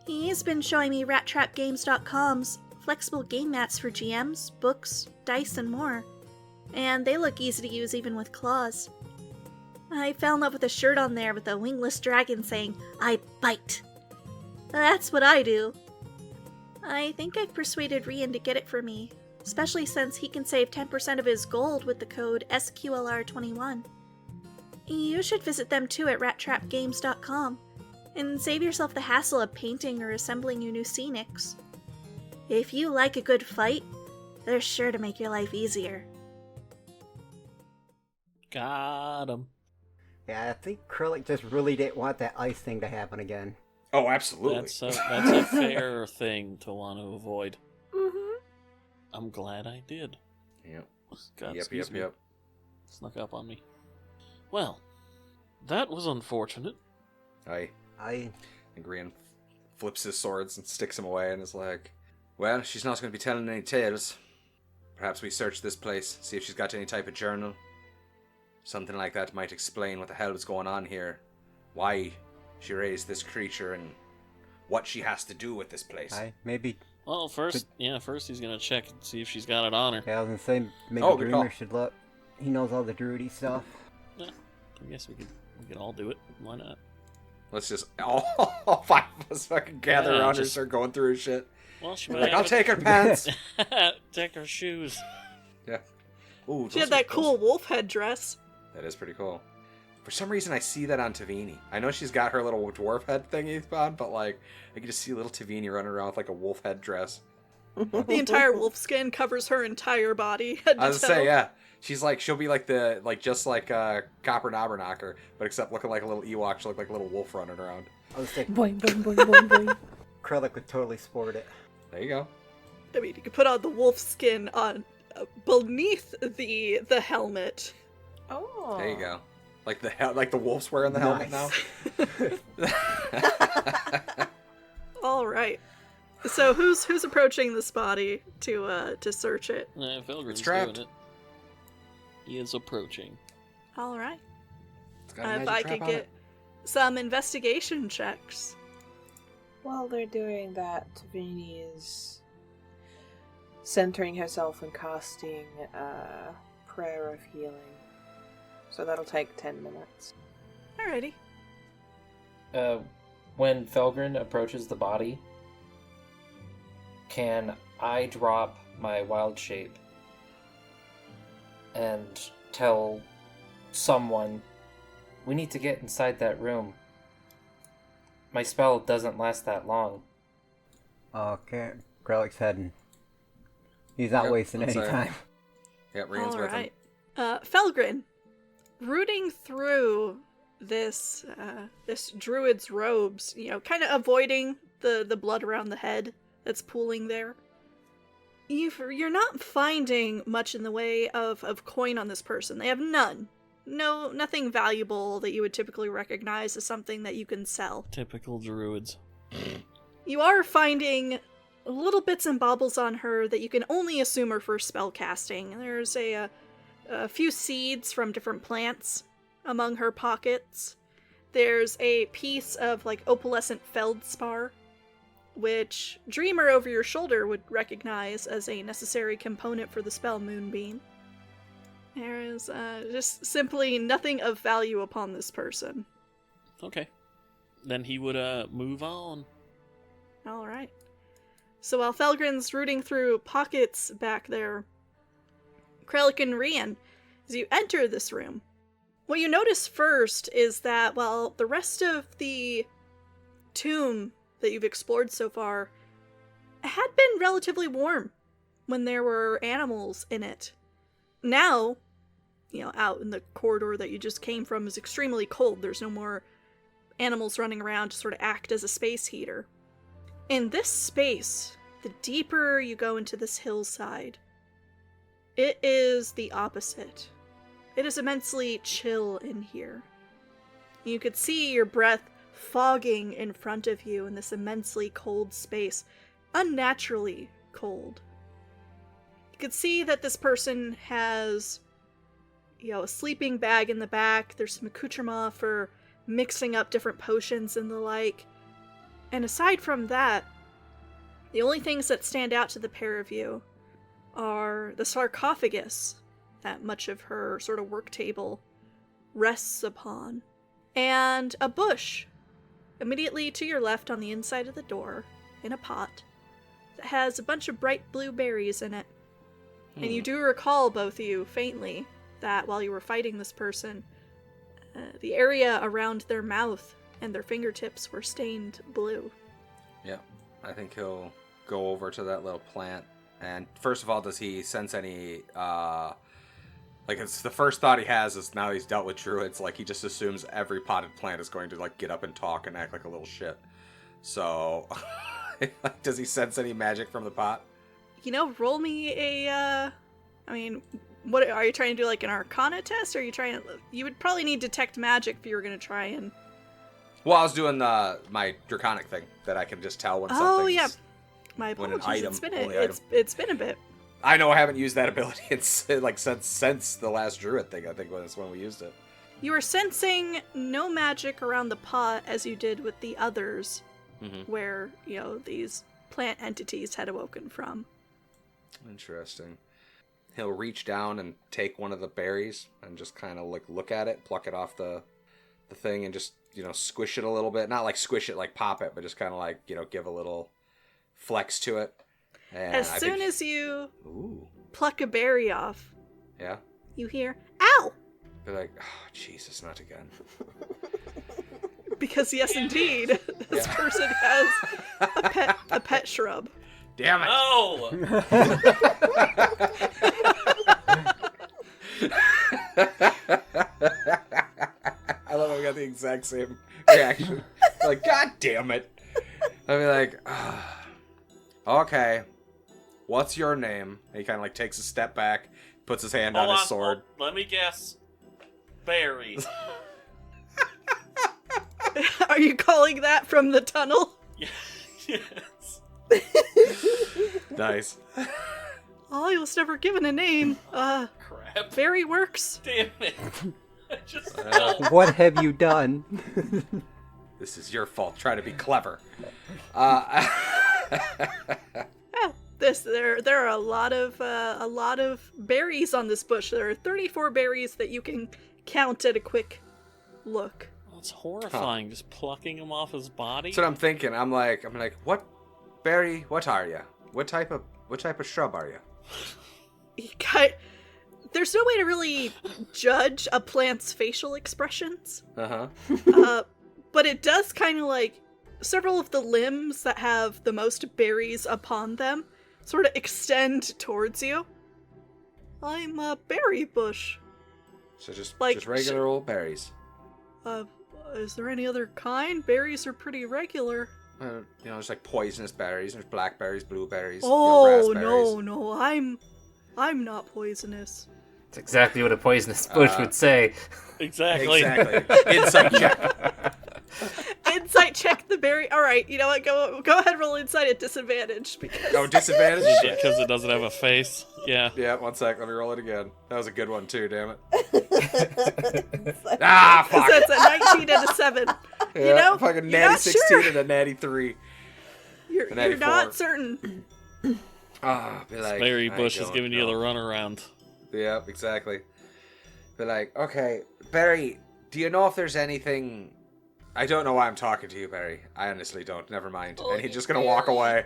He's been showing me RatTrapGames.com's flexible game mats for GMs, books, dice, and more. And they look easy to use even with claws. I fell in love with a shirt on there with a wingless dragon saying, "I bite." That's what I do. I think I've persuaded Rian to get it for me, especially since he can save 10% of his gold with the code SQLR21. You should visit them too at RatTrapGames.com, and save yourself the hassle of painting or assembling your new scenics. If you like a good fight, they're sure to make your life easier. Got him. Yeah, I think Krillic just really didn't want that ice thing to happen again. Oh, absolutely. That's a fair thing to want to avoid. Mm-hmm. I'm glad I did. Yep. God, Yep, excuse yep, me. yep. Snuck up on me. Well, that was unfortunate. I And Grian flips his swords and sticks them away and is like, well, she's not going to be telling any tales. Perhaps we search this place, see if she's got any type of journal. Something like that might explain what the hell was going on here. Why she raised this creature and what she has to do with this place. maybe. Well, first he's gonna check and see if she's got it on her. Yeah, I was gonna say maybe Oh, good Dreamer call. should look. He knows all the druidy stuff. Yeah, I guess we could all do it. Why not? Let's just, all five of us fucking gather Yeah, around her and just- start going through her shit. Well, she Like, might I'll have take her pants. take her shoes. Yeah. Ooh, She those had that are- cool wolf head dress. That is pretty cool. For some reason, I see that on Tavini. I know she's got her little dwarf head thingy on, but like, I can just see little Tavini running around with like a wolf head dress. The entire wolf skin covers her entire body. Head to I was toe. say, yeah. She's like, she'll be like just like Copper Knobberknocker, but except looking like a little Ewok. She'll look like a little wolf running around. I was like, Boing, boing, boing, boing, boing. Krillic would totally sport it. There you go. I mean, you could put on the wolf skin on beneath the helmet. Oh. There you go. Like the wolf's wearing the helmet now. All right. So who's approaching this body to search it? Felgren's trapped. doing it. He is approaching. All right. It's got a If magic I trap could on get it. some investigation checks. While they're doing that, Tavini is centering herself and casting a prayer of healing. So that'll take 10 minutes. Alrighty. When Felgren approaches the body, can I drop my wild shape and tell someone, we need to get inside that room? My spell doesn't last that long. Okay, Krillic's heading. He's not Yep, wasting any let's say- time. Yeah, Rian's All with him. right. Felgren, rooting through this druid's robes, kind of avoiding the blood around the head that's pooling there. You're not finding much in the way of coin on this person. They have none. Nothing valuable that you would typically recognize as something that you can sell. Typical druids. You are finding little bits and baubles on her that you can only assume are for spell casting. There's a few seeds from different plants among her pockets. There's a piece of opalescent feldspar, which Dreamer over your shoulder would recognize as a necessary component for the spell Moonbeam. There is just simply nothing of value upon this person. Okay. Then he would move on. Alright. So while Felgren's rooting through pockets back there, Krellick and Rian, as you enter this room, what you notice first is that while the rest of the tomb that you've explored so far had been relatively warm when there were animals in it, now, out in the corridor that you just came from is extremely cold. There's no more animals running around to sort of act as a space heater. In this space, the deeper you go into this hillside, it is the opposite. It is immensely chill in here. You could see your breath fogging in front of you in this immensely cold space. Unnaturally cold. You could see that this person has, a sleeping bag in the back. There's some accoutrement for mixing up different potions and the like. And aside from that, the only things that stand out to the pair of you are the sarcophagus that much of her sort of work table rests upon, and a bush immediately to your left on the inside of the door in a pot that has a bunch of bright blue berries in it. And you do recall, both of you, faintly, that while you were fighting this person, the area around their mouth and their fingertips were stained blue. Yeah, I think he'll go over to that little plant. And first of all, does he sense any, it's the first thought he has is now he's dealt with druids, he just assumes every potted plant is going to, get up and talk and act like a little shit. So, does he sense any magic from the pot? Roll me what are you trying to do, an arcana test? Or are you trying to, you would probably need detect magic if you were going to try and... Well, I was doing my draconic thing that I can just tell when something's... Oh, yeah. My apologies. Item, it's been a bit. I know I haven't used that ability since the last druid thing. I think that's when we used it. You are sensing no magic around the pot as you did with the others, where, these plant entities had awoken from. Interesting. He'll reach down and take one of the berries and just kind of look at it, pluck it off the thing, and just, squish it a little bit. Not squish it, pop it, but just kind of give a little flex to it. And as soon as you Ooh. pluck a berry off, yeah, you hear, ow! Be like, oh, Jesus, not again. Because yes, indeed, this person has a pet shrub. Damn it! No! I love how we got the exact same reaction. God damn it! I'd be like, okay, what's your name? And he kind of takes a step back, puts his hand on his sword. Let me guess. Barry. Are you calling that from the tunnel? Yes. Nice. Oh, he was never given a name. Crap. Barry works. Damn it. I just What have you done? This is your fault. Try to be clever. There are a lot of berries on this bush. There are 34 berries that you can count at a quick look. That's horrifying. Just plucking him off his body. That's what I'm thinking. I'm like, what berry? What are you? What type of shrub are you? There's no way to really judge a plant's facial expressions. But it does kind of several of the limbs that have the most berries upon them sort of extend towards you. I'm a berry bush. So just regular old berries. Is there any other kind? Berries are pretty regular. There's poisonous berries. There's blackberries, blueberries. Oh, raspberries. no, I'm not poisonous. That's exactly what a poisonous bush would say. Exactly. Insight check. Insight check the berry. All right, you know what? Go ahead, roll insight at disadvantage. Disadvantage? Because it doesn't have a face. Yeah. Yeah, 1 sec. Let me roll it again. That was a good one, too, damn it. Fuck. Fuck. That's a 19 and a 7. Yeah, fucking you're natty not 16 sure. and a natty 3. You're not certain. Be like, Berry I Bush is don't giving you the know. runaround. Yeah, exactly. Be like, okay, Barry, do you know if there's anything... I don't know why I'm talking to you, Barry. I honestly don't. Never mind. And he's just gonna walk away.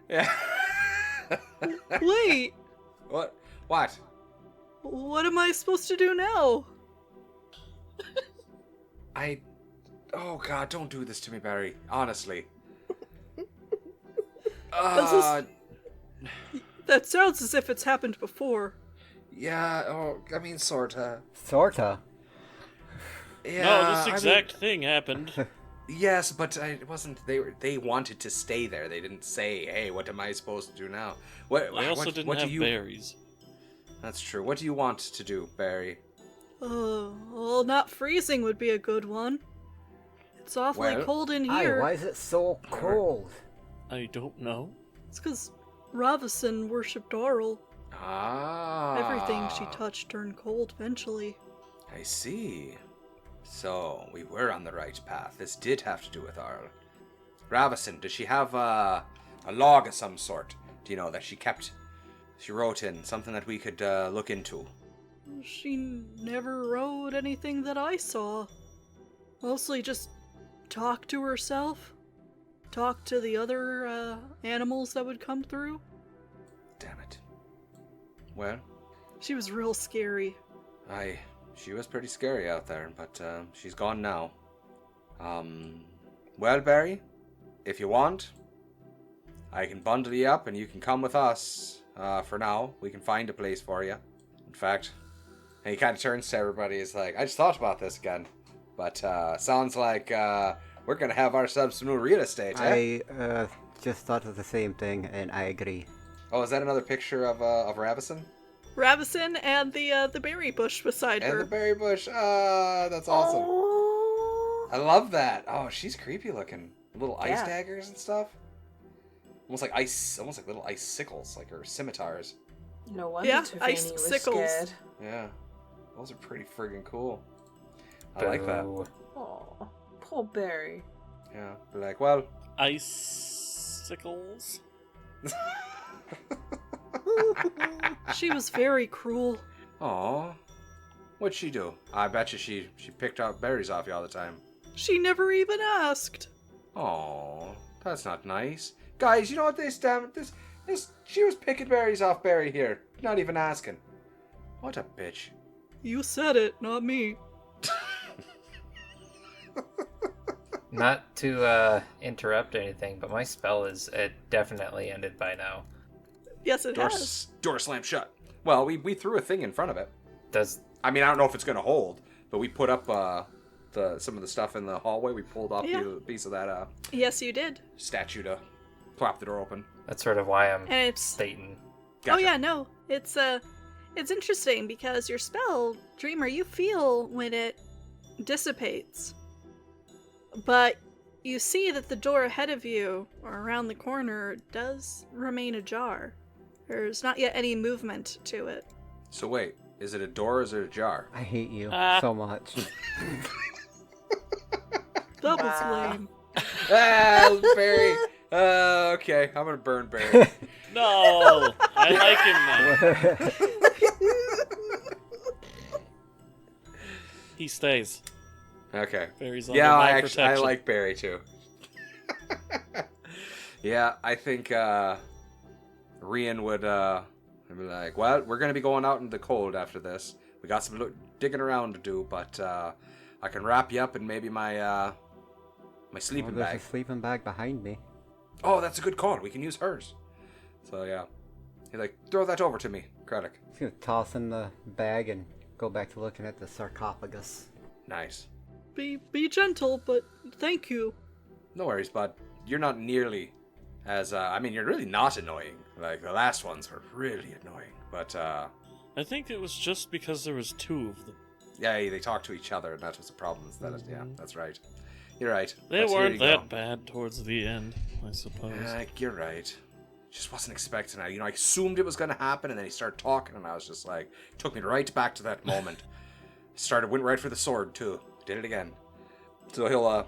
Yeah. Wait, What? What? what am I supposed to do now? Oh God, don't do this to me, Barry. Honestly. That sounds as if it's happened before. Yeah, I mean, sorta. Sorta. Yeah, No, this exact thing happened. Yes, but it wasn't. They wanted to stay there. They didn't say, "Hey, what am I supposed to do now?" They also didn't have berries. That's true. What do you want to do, Barry? Well, not freezing would be a good one. It's awfully Well, cold in Aye, here. why is it so cold? I don't know. It's because Ravisin worshipped Arl. Ah. Everything she touched turned cold eventually. I see. So, we were on the right path. This did have to do with Arl. Ravisin, does she have a log of some sort? Do you know that she kept? She wrote in something that we could look into. She never wrote anything that I saw. Mostly just talked to herself. Talked to the other animals that would come through. Damn it. Well, She was real scary. she was pretty scary out there, but she's gone now. Well, Barry, if you want, I can bundle you up and you can come with us for now. We can find a place for you. In fact, and he kind of turns to everybody. He's like, I just thought about this again, but sounds like we're going to have ourselves some new real estate, eh? I just thought of the same thing, and I agree. Oh, is that another picture of Ravisin? Ravisin and the berry bush beside And her. the berry bush. That's awesome. Oh. I love that. Oh, she's creepy looking. Little ice Yeah. daggers and stuff. Almost like little icicles, like her scimitars. No wonder Yeah, Tavini ice was sickles. scared. Yeah, those are pretty friggin' cool. I like that. Boo. Oh, poor Barry. Yeah, be like, well, Icicles? She was very cruel. aw, what'd she do? I bet you she picked out berries off you all the time. She never even asked. Aw, that's not nice. Guys, you know what this she was picking berries off Barry here, not even asking. What a bitch. You said it, not me. Not to interrupt anything, but my spell is definitely ended by now. Yes, it has. Door slammed shut. Well, we threw a thing in front of it. Does I mean, I don't know if it's going to hold, but we put up some of the stuff in the hallway. We pulled off Yeah. the piece of that Yes, you did. statue to plop the door open. that's sort of why I'm And it's stating. Oh yeah, no. It's interesting because your spell, Dreamer, you feel when it dissipates. But you see that the door ahead of you or around the corner does remain ajar. There's not yet any movement to it. So wait, is it a door or is it a jar? I hate you Ah. so much. That was Wow. lame. Barry. Okay, I'm gonna burn Barry. No! I like him now. He stays. Okay. Barry's under Yeah, my I protection. like Barry too. Yeah, I think Rian would be like, well, we're gonna be going out in the cold after this. We got some digging around to do, but I can wrap you up in maybe my my sleeping There's bag. a sleeping bag behind me. Oh, that's a good call. We can use hers. So yeah, he's like, throw that over to me, Kraddock. Just gonna toss in the bag and go back to looking at the sarcophagus. Nice. Be gentle, but thank you. No worries, bud. You're not nearly as I mean, you're really not annoying. Like the last ones were really annoying, but I think it was just because there was two of them. yeah, they talk to each other, and that was the problem. Yeah, that's right. You're right. They But here weren't you that go. bad towards the end, I suppose. You're right. Just wasn't expecting that. You know, I assumed it was going to happen, and then he started talking, and I was just like, took me right back to that moment. Went right for the sword too. Did it again. So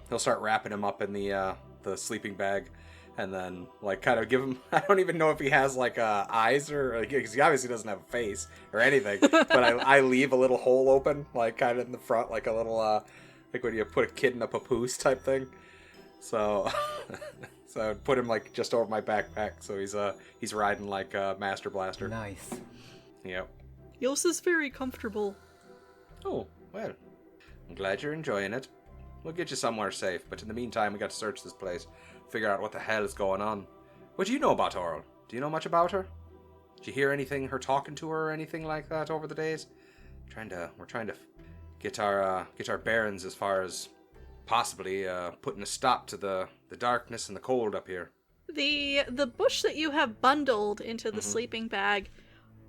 he'll start wrapping him up in the sleeping bag, and then like kind of give him. I don't even know if he has like eyes or because he obviously doesn't have a face or anything. But I leave a little hole open, like kind of in the front, like a little like when you put a kid in a papoose type thing. So so I'd put him like just over my backpack, so he's riding like a Master Blaster. Nice. Yep. Yos is very comfortable. Oh, well. I'm glad you're enjoying it. We'll get you somewhere safe, but in the meantime, we got to search this place, figure out what the hell is going on. What do you know about Oral? Do you know much about her? Did you hear anything, her talking to her or anything like that over the days? We're trying to get our bearings as far as possibly putting a stop to the darkness and the cold up here. The bush that you have bundled into the sleeping bag,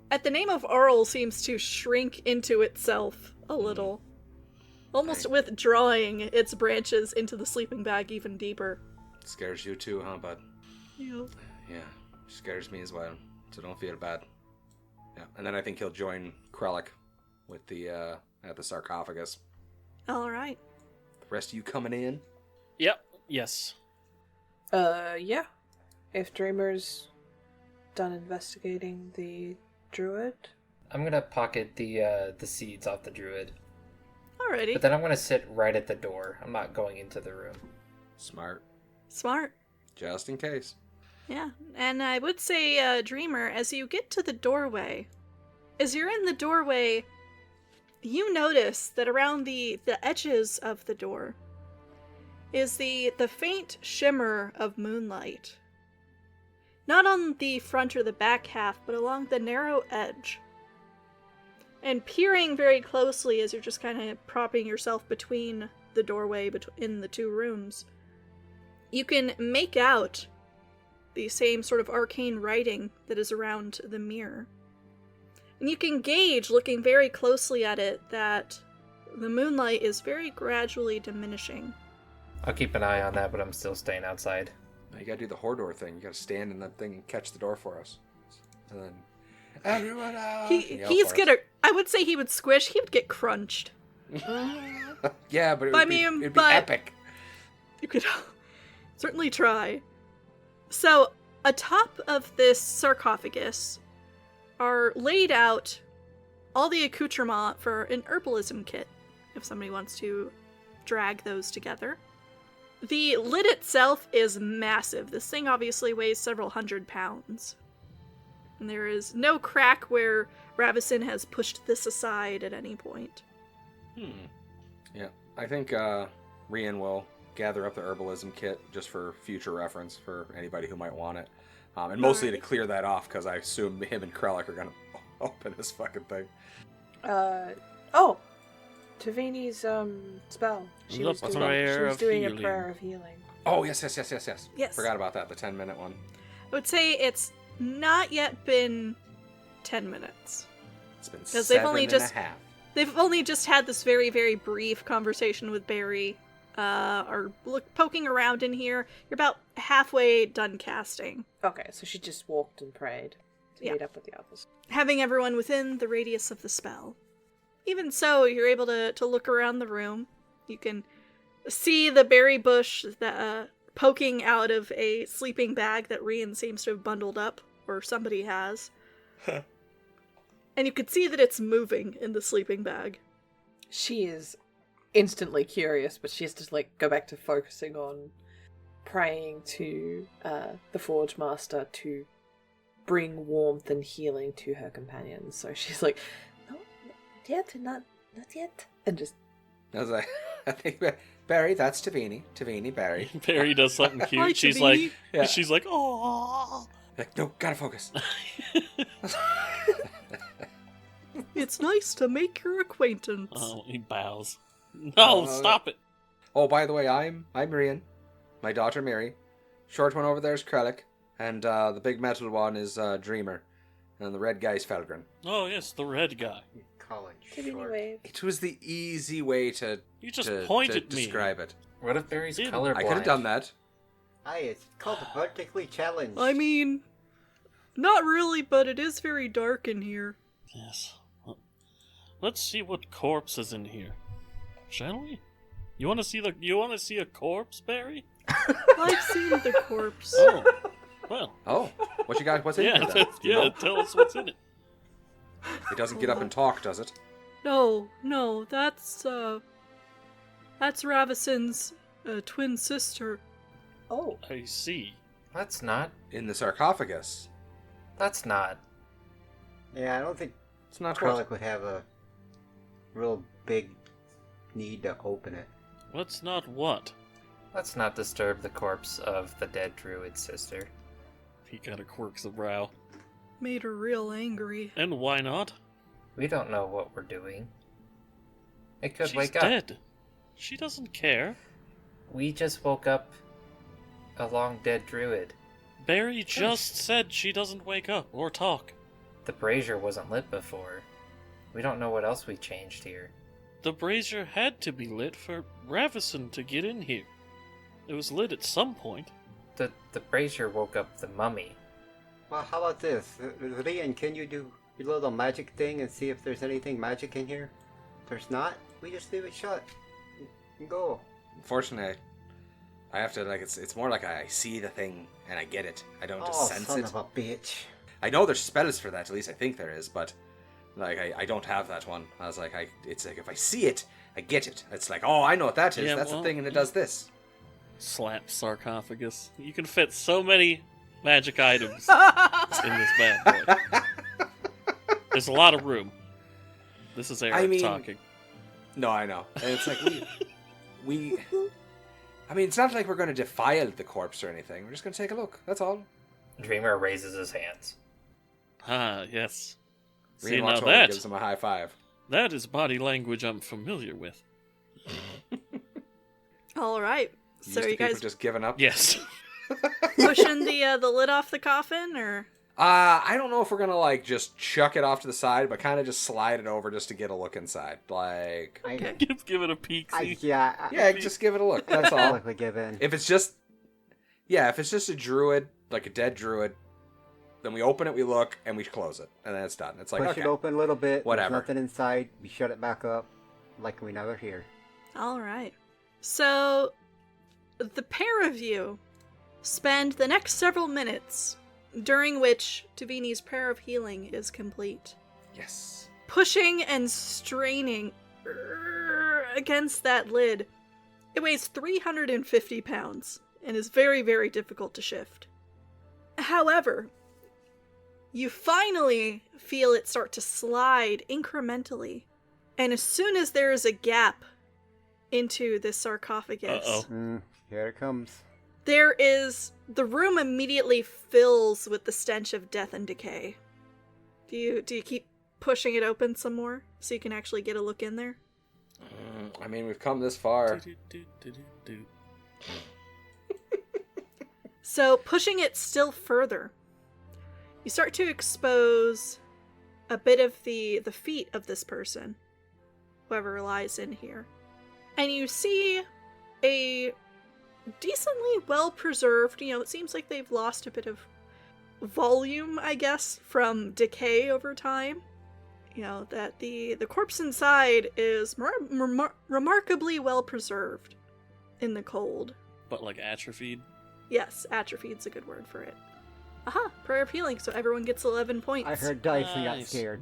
at the name of Arl, seems to shrink into itself a little. almost withdrawing its branches into the sleeping bag even deeper. Scares you too, huh, bud? Yeah. Yeah, scares me as well. So don't feel bad. Yeah, and then I think he'll join Krellick with the at the sarcophagus. All right. The rest of you coming in? Yep. Yes. Yeah. If Dreamer's done investigating the druid. I'm gonna pocket the seeds off the druid, Alrighty. but then I'm gonna sit right at the door. I'm not going into the room. Smart. Smart. Just in case. Yeah. And I would say, Dreamer, as you get to the doorway, as you're in the doorway, you notice that around the edges of the door is the faint shimmer of moonlight. Not on the front or the back half, but along the narrow edge. And peering very closely as you're just kind of propping yourself between the doorway in the two rooms, you can make out the same sort of arcane writing that is around the mirror. And you can gauge, looking very closely at it, that the moonlight is very gradually diminishing. I'll keep an eye on that, but I'm still staying outside. Now you gotta do the Hordor thing. You gotta stand in that thing and catch the door for us. And then, everyone out! He's gonna... I would say he would squish. He would get crunched. Yeah, but I it'd mean, be but- epic. You could certainly try. So, atop of this sarcophagus are laid out all the accoutrement for an herbalism kit, if somebody wants to drag those together. The lid itself is massive. This thing obviously weighs several 100 pounds. And there is no crack where Ravisin has pushed this aside at any point. Yeah, I think Rian will gather up the herbalism kit just for future reference for anybody who might want it. And mostly to clear that off, because I assume him and Krellick are going to open this fucking thing. Oh! Tavini's, spell. She The was prayer of doing a healing. prayer of healing. Oh, yes. Yes. Forgot about that, the 10-minute one. I would say it's not yet been 10 minutes. It's been 'Cause 7 they've only and just- a half. They've only just had this very, very brief conversation with Barry, are poking around in here. You're about halfway done casting. Okay, so she just walked and prayed to Yeah. meet up with the others. Having everyone within the radius of the spell. Even so, you're able to look around the room. You can see the berry bush that poking out of a sleeping bag that Rian seems to have bundled up, or somebody has. And you can see that it's moving in the sleeping bag. She is instantly curious, but she has to go back to focusing on praying to the Forge Master to bring warmth and healing to her companions. So she's like, no, not yet, not yet, and just I was like, I think Barry, that's Tavini. Tavini, Barry. Barry does something cute. Hi, she's Tavini. like, oh. Like, no, gotta focus. It's nice to make your acquaintance. Oh, he bows. No, Oh, stop it. Oh, by the way, I'm Rian. My daughter Mary. Short one over there is Krellick. And the big metal one is Dreamer. And the red guy's Felgren. Oh, yes, the red guy. Call it Tavini short. wave. It was the easy way to You just to pointed me. describe it. What if Barry's Dude, colorblind? I could have done that. Aye, it's called vertically challenged. I mean, not really, but it is very dark in here. Yes. Let's see what corpse is in here, shall we? You want to see a corpse, Barry? I've seen the corpse. Oh, well, Oh, what you got? What's in yeah, here? Then? You yeah. know? Tell us what's in it. It doesn't get up and talk, does it? No, that's Ravisin's twin sister. Oh, I see. That's not. In the sarcophagus. That's not. Yeah, I don't think It's not what? Krellick would have a real big need to open it. Let's not what? Let's not disturb the corpse of the dead druid sister. He kind of quirks a brow. Made her real angry. And why not? We don't know what we're doing. It could She's wake up. dead. She doesn't care. We just woke up a long dead druid. Barry just said she doesn't wake up or talk. The brazier wasn't lit before. We don't know what else we changed here. The brazier had to be lit for Ravisin to get in here. It was lit at some point. The brazier woke up the mummy. Well, how about this? Rian, can you do your little magic thing and see if there's anything magic in here? If there's not, we just leave it shut. And go. Unfortunately, I have to, like, it's more like I see the thing and I get it. I don't just sense son it. of a bitch. I know there's spells for that, at least I think there is, but like I don't have that one. I was like, it's like if I see it, I get it. It's like, oh, I know what that is. Yeah, That's well, the thing, and it does this. Slap sarcophagus. You can fit so many magic items in this bad boy. There's a lot of room. This is Eric talking. No, I know. And it's like we. I mean, it's not like we're going to defile the corpse or anything. We're just going to take a look. That's all. Dreamer raises his hands. Ah, yes. See, Rian now walks over and that, gives him a high five. that is body language I'm familiar with. All right. So are you guys just giving up? Yes. pushing the lid off the coffin, or? I don't know if we're gonna like just chuck it off to the side, but kind of just slide it over just to get a look inside. Like, Okay. Give it a peek. yeah, just give it a look. That's I all. like we give in. If it's just a druid, like a dead druid, then we open it, we look, and we close it, and then it's done. It's like, Push okay, it open a little bit. Whatever. There's nothing inside. We shut it back up, like we never hear. All right. So, the pair of you spend the next several minutes, during which Davini's prayer of healing is complete, yes. pushing and straining against that lid. It weighs 350 pounds and is very, very difficult to shift. However, you finally feel it start to slide incrementally, and as soon as there is a gap into this sarcophagus, Uh-oh. Here it comes. the room immediately fills with the stench of death and decay. Do you keep pushing it open some more so you can actually get a look in there? I mean, we've come this far. Do-do-do-do-do. So, pushing it still further, you start to expose a bit of the feet of this person, whoever lies in here. And you see a decently well-preserved, it seems like they've lost a bit of volume, I guess, from decay over time. That the corpse inside is remarkably well-preserved in the cold. But like atrophied. Yes, atrophied's a good word for it. Aha, prayer of healing, so everyone gets 11 points. I heard dice and got Nice. scared.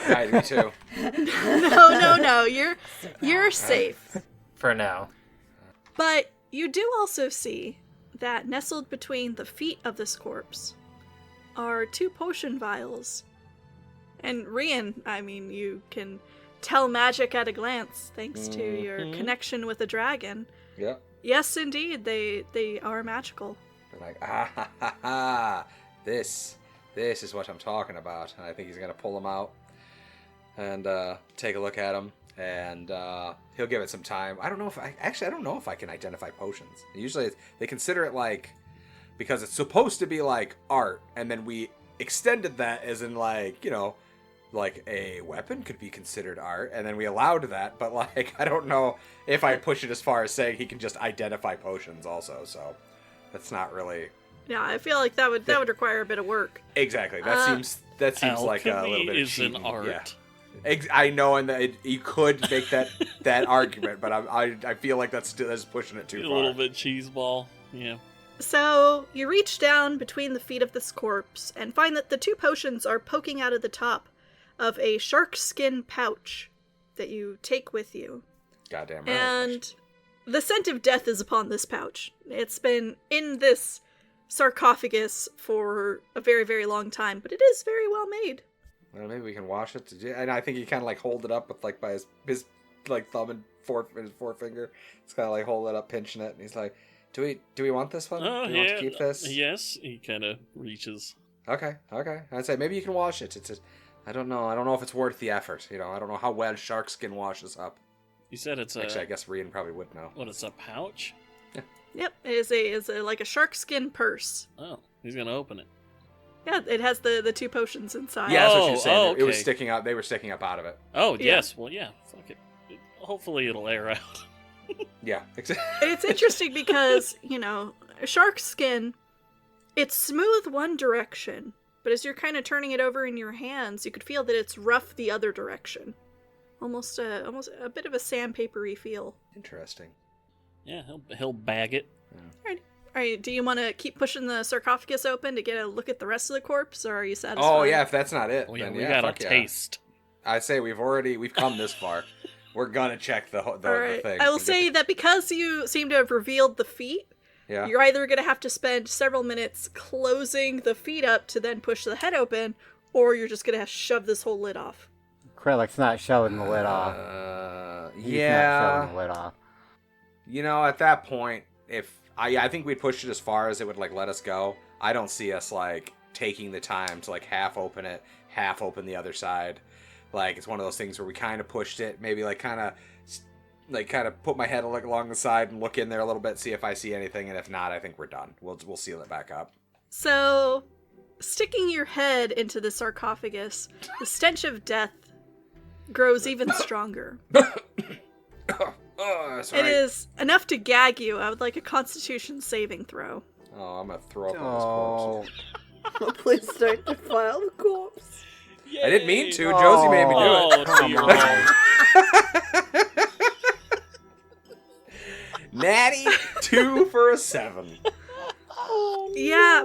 Right, me too. No, you're safe. For now. But you do also see that nestled between the feet of this corpse are 2 potion vials. And Rian, I mean, you can tell magic at a glance thanks to your connection with the dragon. Yep. Yes, indeed, they are magical. They're like, ha ha, this is what I'm talking about. And I think he's gonna pull them out and take a look at them, and he'll give it some time. I don't know if I can identify potions. Usually they consider it like, because it's supposed to be like art, and then we extended that as in like, like a weapon could be considered art, and then we allowed that, but like I don't know if I push it as far as saying he can just identify potions also, so that's not really. Yeah, I feel like that would require a bit of work. Exactly. That seems like a little bit of is cheating. an art. Yeah. I know, and that you could make that argument, but I feel like that's pushing it too far. A little bit cheeseball. Yeah. So you reach down between the feet of this corpse and find that the 2 potions are poking out of the top of a shark skin pouch that you take with you. Goddamn right. And the scent of death is upon this pouch. It's been in this sarcophagus for a very, very long time, but it is very well made. Well, maybe we can wash it. And I think he kind of like hold it up with like by his like thumb and his forefinger. It's kind of like hold it up, pinching it, and he's like, "Do we want this one? Oh, Do we want to keep this?" Yes, he kind of reaches. Okay. I'd say maybe you can wash it. I don't know if it's worth the effort. I don't know how well shark skin washes up. You said it's a. Actually, I guess Rian probably would know. What, it's a pouch? Yep, it is like a shark skin purse. Oh, he's gonna open it. Yeah, it has the 2 potions inside. Yeah, that's what she was saying. Oh, It was okay. sticking out. They were sticking up out of it. Oh, Yeah. yes. Well, yeah. Fuck it. Hopefully it'll air out. Yeah. It's interesting because, shark skin, it's smooth one direction, but as you're kind of turning it over in your hands, you could feel that it's rough the other direction. Almost a bit of a sandpapery feel. Interesting. Yeah, he'll bag it. Alright, do you want to keep pushing the sarcophagus open to get a look at the rest of the corpse, or are you satisfied? Oh yeah, if that's not it, Oh, yeah, then we yeah, got a fuck yeah. taste. I say we've come this far. We're gonna check the Alright, thing. I will say that because you seem to have revealed the feet, Yeah. you're either going to have to spend several minutes closing the feet up to then push the head open, or you're just going to have to shove this whole lid off. Krellick's not shoving the lid off. He's not Yeah. shoving the lid off. At that point, if I think we'd pushed it as far as it would let us go. I don't see us taking the time to half open it, half open the other side. It's one of those things where we kind of pushed it, maybe kind of put my head along the side and look in there a little bit, see if I see anything, and if not, I think we're done. We'll seal it back up. So, sticking your head into the sarcophagus, the stench of death grows even stronger. Oh, sorry. It is enough to gag you. I would like a Constitution saving throw. Oh, I'm gonna throw up on this corpse. Oh, Please don't defile the corpse. I didn't mean to. Oh. Josie made me do it. Oh, come dear. on. Natty 2 for a 7. Yeah.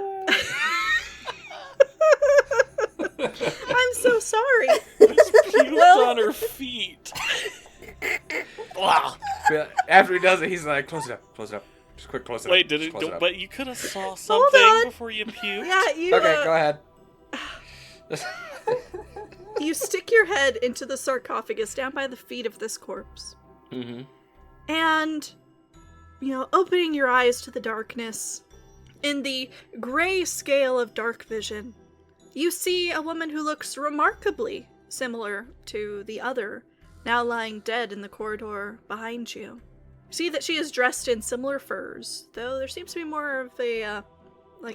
I'm so sorry. Puked on her feet. But after he does it, he's like, close it up. Just quick, close it Wait, up. did Just it? close up. But you could have saw on. something before you puked. Yeah, you. Okay, go ahead. You stick your head into the sarcophagus down by the feet of this corpse. Mm-hmm. And, opening your eyes to the darkness, in the gray scale of dark vision, you see a woman who looks remarkably similar to the other, now lying dead in the corridor behind you. See that she is dressed in similar furs, though there seems to be more of a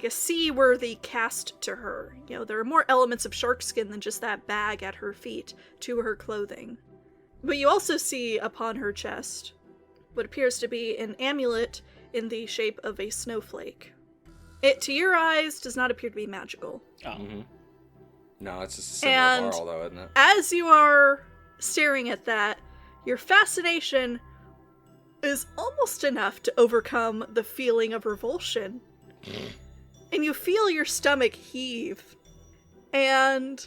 seaworthy cast to her. There are more elements of shark skin than just that bag at her feet to her clothing. But you also see upon her chest what appears to be an amulet in the shape of a snowflake. It, to your eyes, does not appear to be magical. Oh. Mm-hmm. No, it's just a symbol And of Varl, though, isn't it? as you are staring at that, your fascination is almost enough to overcome the feeling of revulsion. And you feel your stomach heave. And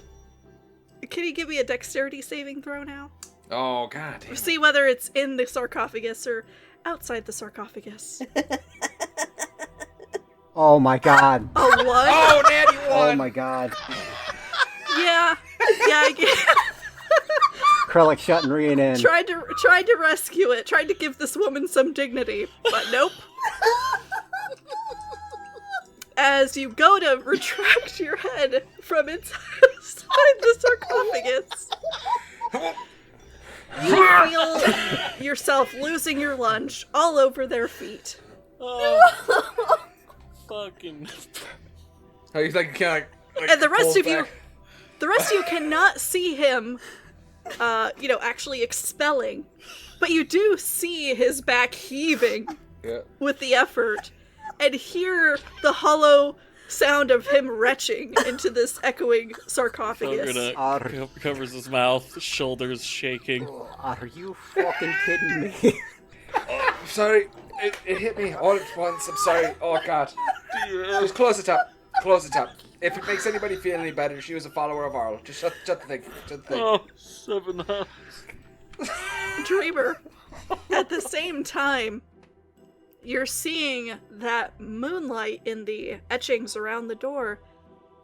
can you give me a dexterity saving throw now? Oh, god damn it. See whether it's in the sarcophagus or outside the sarcophagus. Oh my god. A one? Oh, Natty 1! Oh my god. Yeah, I get Krellick shutting Rian in. tried to rescue it, tried to give this woman some dignity, but nope. As you go to retract your head from inside the sarcophagus, you feel yourself losing your lunch all over their feet. Oh. Fucking. Oh, he's And the rest of you cannot see him, actually expelling, but you do see his back heaving Yeah. with the effort, and hear the hollow sound of him retching into this echoing sarcophagus. Fogger covers his mouth, shoulders shaking. Are you fucking kidding me? I'm sorry. It hit me all at once. I'm sorry. Oh, god. Just close it up. Close it up. If it makes anybody feel any better, she was a follower of Arl. Just shut the thing. Shut the thing. Oh, 7 hours. Dreamer, at the same time, you're seeing that moonlight in the etchings around the door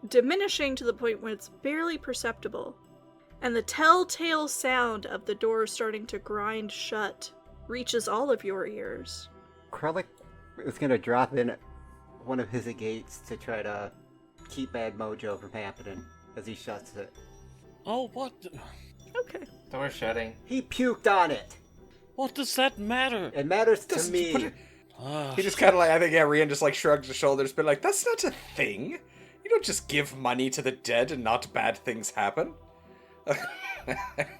diminishing to the point where it's barely perceptible, and the telltale sound of the door starting to grind shut reaches all of your ears. Krellick is gonna drop in one of his gates to try to keep bad mojo from happening as he shuts it. Oh, what? Okay. Door shutting. He puked on it. What does that matter? It matters to Doesn't put me. it- Ah, He just kind of I think, Rian just shrugs his shoulders, but that's not a thing. You don't just give money to the dead and not bad things happen.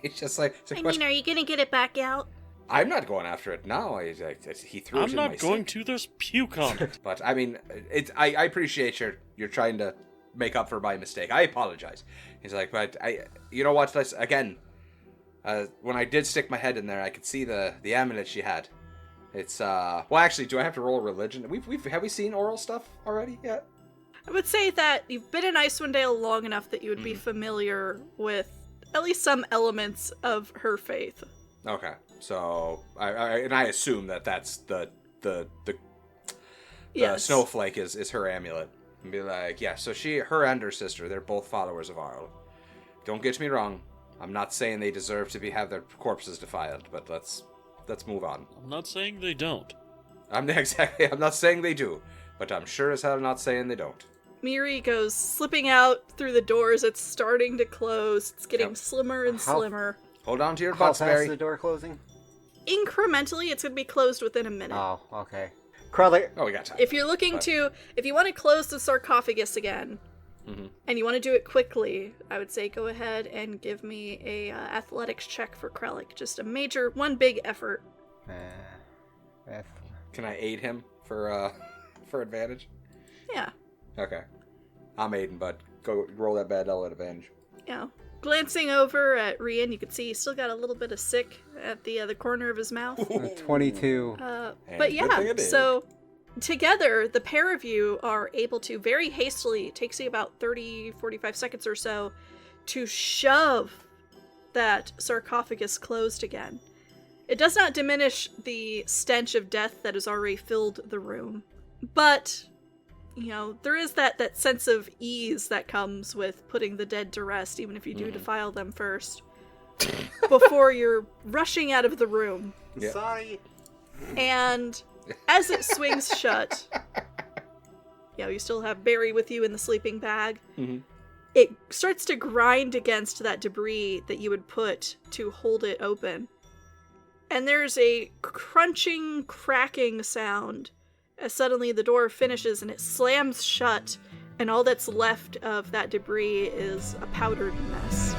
It's just like... It's a question. Are you gonna get it back out? I'm not going after it now. He threw it I'm in not my going sink. to. There's puke on it. But, I mean, I appreciate you're trying to make up for my mistake. I apologize. He's like, but you know what? Again, when I did stick my head in there, I could see the amulet she had. It's, well, actually, do I have to roll religion? Have we seen oral stuff already yet? I would say that you've been in Icewind Dale long enough that you would be familiar with at least some elements of her faith. Okay, so I assume that's the Yes. snowflake is her amulet, and be like, yeah. So her and her sister, they're both followers of Arl. Don't get me wrong. I'm not saying they deserve to have their corpses defiled, but let's move on. I'm not saying they don't. I'm not saying they do, but I'm sure as hell not saying they don't. Miri goes slipping out through the doors. It's starting to close. It's getting Yep. slimmer and How- slimmer. Hold on to your How butts, fast Barry. is the door closing? Incrementally, it's going to be closed within a minute. Oh, okay. Crowley, Oh, we got time. If you're looking if you want to close the sarcophagus again, and you want to do it quickly, I would say go ahead and give me a athletics check for Krellick. Just one big effort. that's Can I aid him for advantage? Yeah. Okay. I'm aiding, but go roll that bad L at advantage. Yeah. Glancing over at Rian, you can see he's still got a little bit of sick at the corner of his mouth. 22. And But good thing yeah, it is. so together, the pair of you are able to very hastily, it takes you about 30, 45 seconds or so, to shove that sarcophagus closed again. It does not diminish the stench of death that has already filled the room, but, there is that sense of ease that comes with putting the dead to rest, even if you do defile them first, before you're rushing out of the room. Yeah. Sorry. And as it swings shut, you still have Barry with you in the sleeping bag. Mhm. It starts to grind against that debris that you would put to hold it open. And there's a crunching, cracking sound as suddenly the door finishes and it slams shut, and all that's left of that debris is a powdered mess.